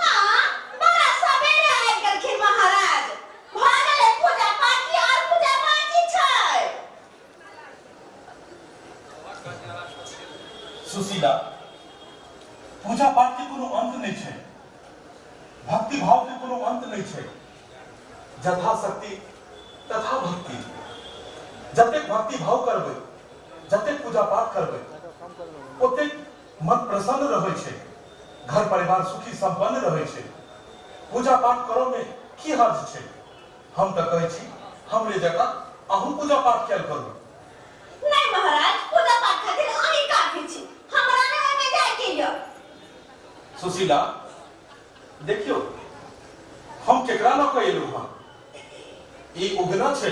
हां बड़ा सवेरे आबि गेलखिन महाराज भ गेलै पूजा पाठ की और पूजा बाकी छै सुशीला पूजा पाठ के कोनो अंत नहीं छै भक्ति भाव के कोनो अंत नहीं छै जथा शक्ति तथा भक्ति जते भक्ति भाव करबै जते पूजा पाठ करबै ओते मन प्रसन्न रहै छै घर परिवार सुखी संपन्न रहै छै पूजा पाठ करो में की हर्ज छै हम त कहै छी हमरे जगह अहू पूजा पाठ कैल करू नहीं महाराज पूजा पाठ खातिर अही काफी छी हमरा ने ओमे जाय के य सुशीला देखियो हम केकरा न कहलू हां ई उगना छै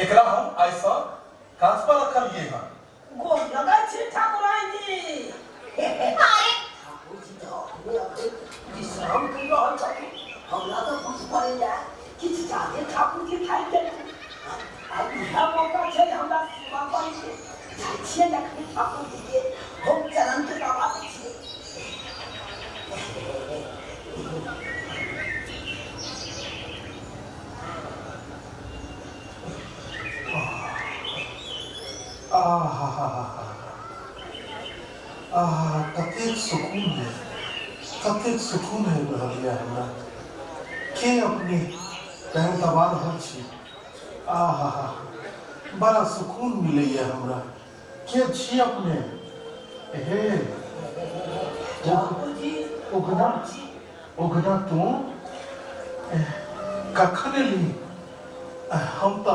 एकरा हम ऐसा काज पर रखलिए हां गोर लगा छी ठाकुराई जी अरे ठाकुर जी तो विश्राम कर रहल छथि हमरा तो बुझ पड़े जा किछ जादे ठाकुर जी खाइ के अब यह मौका छै हमरा सेवा करे के छिए लखनी ठाकुर जी के हम चरण के दबा दै छी कतेक सुकून है रहलिया हमरा के अपने पैर दबा रहल छी बड़ा सुकून मिलैया हमरा के छी अपने हे उगना तू कखन एली हम तो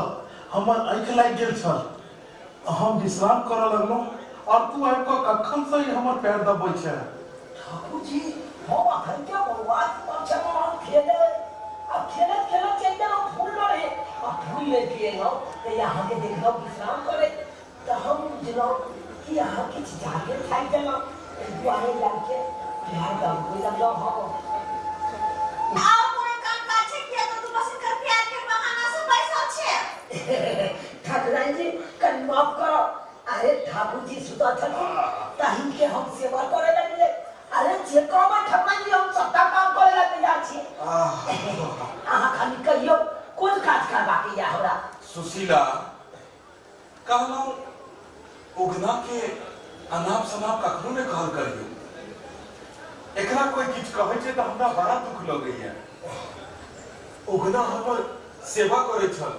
हमर आँखि लागि गेल छल हम विश्राम करऽ लगलहुँ और तू आबि कऽ कखन से हमर पैर दबै छै ठाकुर जी हम अखन के बर्बाद पर छै हम खेले अब खेले चल गेलौ फूल रहे अब फूल ले पिए नो ते यहाँ के देखलो विश्राम करे तो हम बुझलो कि यहाँ किछ जाके खाइ गेलो दुआरे लग के प्यार दम कोई लगलो हम आओ कोई काम काज छै किया तो तू बस कर प्यार के बहाना से बैसल छै ठाकुराई जी कन माफ करो अरे ठाकुर जी सुता छथि ताहि के हम सेवा करे लगे अरे जे काम ठाकुराई जी हम सबटा काम करे ला तैयार छी अहाँ खाली कहियो कोन काज करबा के या हमरा सुशीला कहलौ उगना के अनाप शनाप कखनो ने कहल करियो एकरा कोई किछ कहै छै त हमरा बड़ा दुख लगैया उगना हमर सेवा करे छल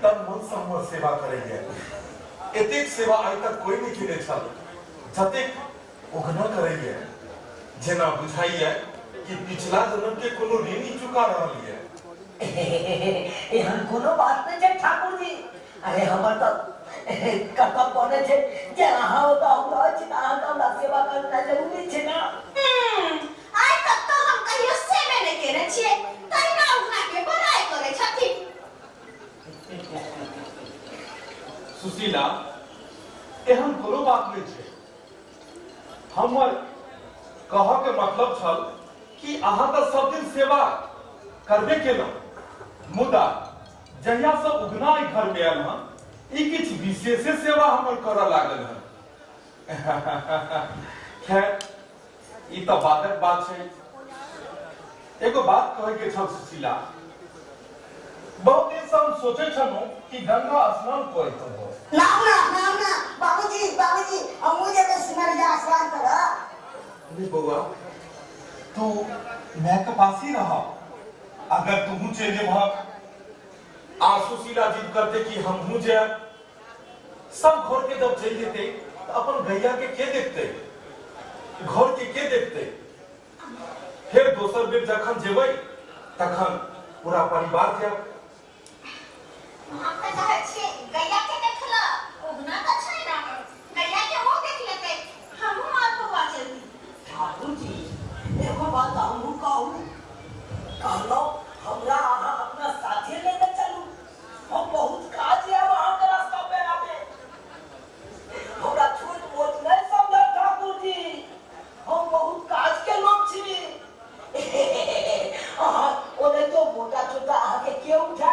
तन मन से हमर सेवा करेंगे एतेक सेवा आइ तक कोई नहीं केने छल जतेक उगना करेंगे जेना बुझाइए कि पिछला जन्म के कोनो ऋण ही चुका रहल है एहन कोनो बात नहीं है ठाकुर जी। अरे हमर तो कर्तव्य बने छे जे अहाँ ओतऽ हमरा छी त अहाँ हमरा सेवा करना जरूरी छै ना। आइ तक तो हम कहियो सेवे नहीं केने छियै तहिना उठा के बड़ाई करे छथिन। सुशीला एहन कोनो बात नहीं छे हमर कह के मतलब छल कि अहाँ तो सब दिन सेवा करबे केलहुं मुदा जहिया से उगना घर में आयल हन ई किछ विशेष सेवा हमर करऽ लागल हन खैर ई तो बातक बात छै एगो बात कहे के छल सुशीला बहुत दिन से हम सोचे छलहुं कि गंगा स्नान करैत हो ना बाबूजी हम मुझे के सिमरिया स्नान कर। अरे बउआ तू मैं के पास ही रहा अगर तू चल जे भाग आ सुशीला जिद करते कि हम हूं जाए सब घर के जब चल जेते तो अपन गैया के देखते घर के देखते फिर दोसर बेर जखन जेबै तखन पूरा परिवार जाए हम तो चाहे छी गैया के देखला उगना तो छै ना गैया के वो देख लेते हम मां को चलती। ठाकुर जी एगो बात हमहू कहलो हमरा अहाँ अपना साथे लेके चलू हम बहुत काज है वहां के रास्ता पे आबे हमरा छोट मोट नहीं समझ ठाकुर जी हम बहुत काज के लोग छी। अहाँ ओने तो मोटा छोटा आगे के उठा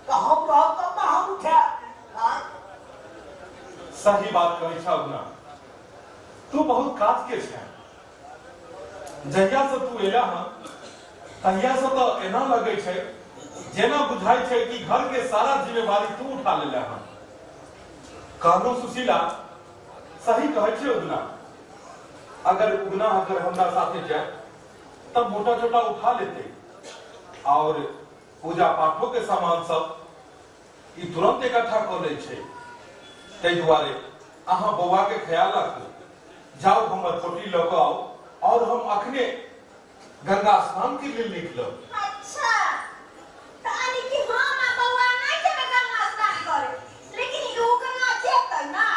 तो हम रहब तब ना हम उठा। सही बात कहै छ उगना तू बहुत काज के छै जहिया से तू एला हन तहिया से तो एना लगे छै जेना बुझाई छै कि घर के सारा जिम्मेवारी तू उठा लेला हन कहलो सुशीला सही कहै छै उगना अगर हमरा साथे जाए तब मोटा छोटा उठा लेते और पूजा पाठों के सामान सब ई तुरंत इकट्ठा कर ले छै तै दुआरे अहाँ बौआ के ख्याल रखू जाओ हमर पोटी लऽ कऽ आओ और हम अखने गंगा स्नान के लिए निकलब। अच्छा तानी कि हम बउआ नहीं जेबे गंगा स्नान करे लेकिन ई उगना जेतै ना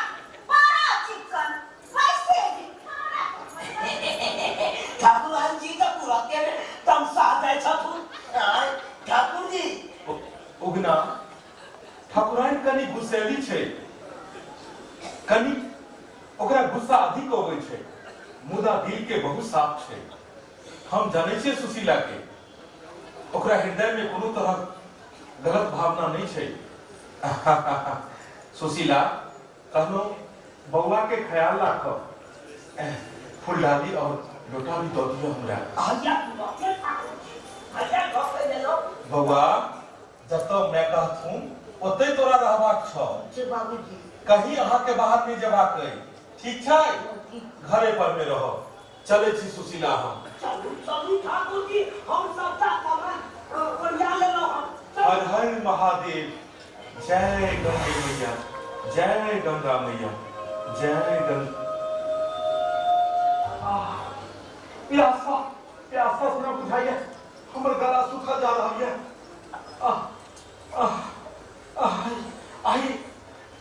बड़ा चिकन वैसे भी ठाकुर जी तो पूरा के तमसा दे छथुन। ठाकुर जी उगना ठाकुराइन कनी गुस्सैली छै कनी ओकरा गुस्सा अधिक होबै छै मुदा दिल के बहुत साफ छै हम जानै छियै सुशीला के ओकरा हृदय में कोनो तरह गलत भावना नहीं छै सुशीला कहनो बउआ के ख्याल राखब फुलडाली और लोटा भी दो दियो हमरा बउआ जब तक मैं कहथूं ओते तोरा रहबाक छ बाबूजी कहीं अहाँ के बाहर नहीं जबाक है ठीक छै घरे पर में रहो चले छी सुशीला हम चलू ठाकुर जी हम सबटा सामान बढ़िया लेलो हम हर हर महादेव जय गंगे मैया जय गंगा मैया जय गंगा प्यासा सुना बुझाइए हमर गला सूखा जा रहा है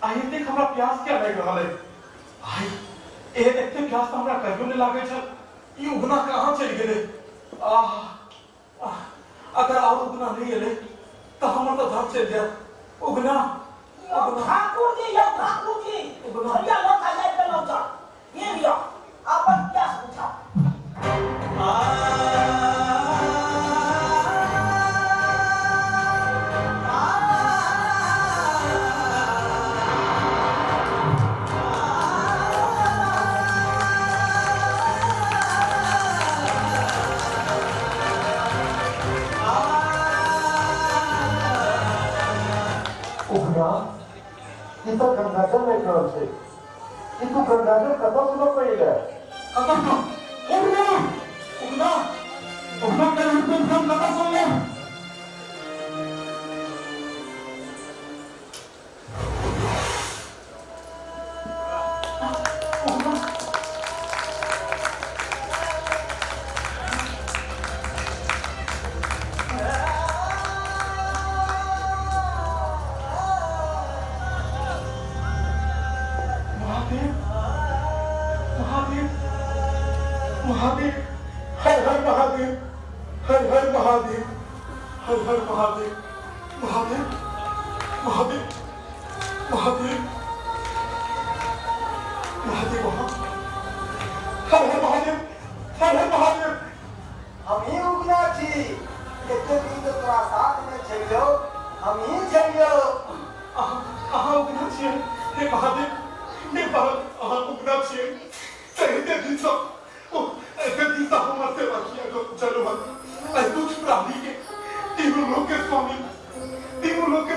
आई देख हमरा प्यास क्या लग रहा है आई ए देखते प्यास तो हमरा कहियो नहीं लागे छ ई उगना कहां चल गेले अगर और उगना नहीं एले तो हमर तो धर चल जाए उगना ठाकुर जी भैया लोग आ जाए तो जा ये लियो अपन प्यास बुझा तो गंगाजल में करल छे किंतु गंगाजल कतौ सुनो पड़ेगा उगना उगना उगना के रूप में हम लगा सुन ले महादेव, हर हर महादेव, हर हर महादेव, हर हर महादेव, महादेव, महादेव, महादेव, महादेव, हर हर महादेव, हर हर महादेव। हम ही उगना छी, एते दिन तो तोरा साथ में चलियो, हम ही चलियो। अहाँ उगना छियै, हे महादेव, हे महादेव, अहाँ उगना छियै। एते दिन से हमर सेवा किया चलो हम दुख प्राणी के तीनों लोग के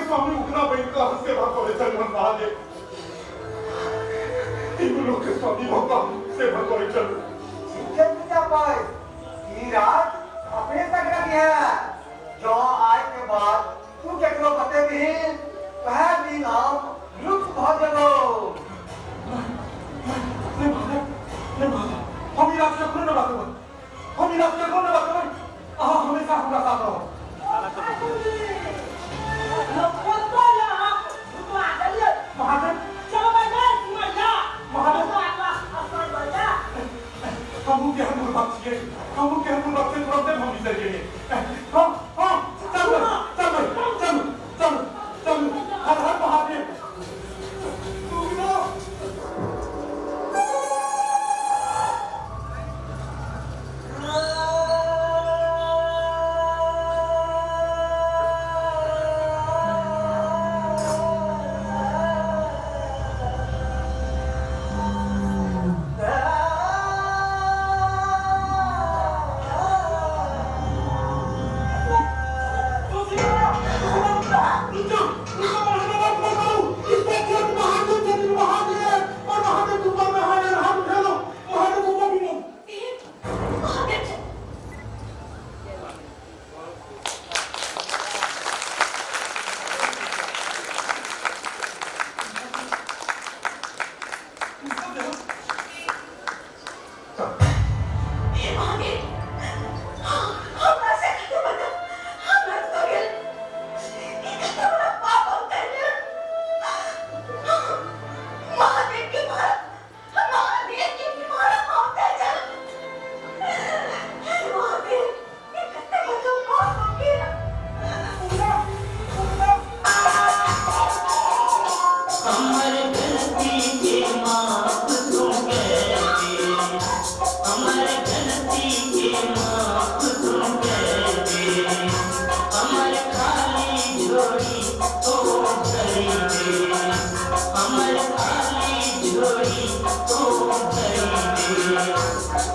स्वामी उगना बन का सेवा करे चलो महादेव। तीनों लोग के स्वामी भगवान सेवा करे चलो। ठीक पूजा पाए ई रात अपने तक रखी है। जो आज के बाद तू केकरो बते भी वह दिन हम लुप्त भ जेबो। हम इलाज से कौन बात करें? हम इलाज से कौन बात करें? हाँ हमेशा हमारा साथ रहो। महादेव, चलो बैठे मजा। महादेव, मजा। हम क्या हम बात किए? हम क्या हम बात से प्रॉब्लम हम इधर के। हम चल हर हर महादेव।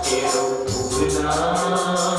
Quiero tu cuidado.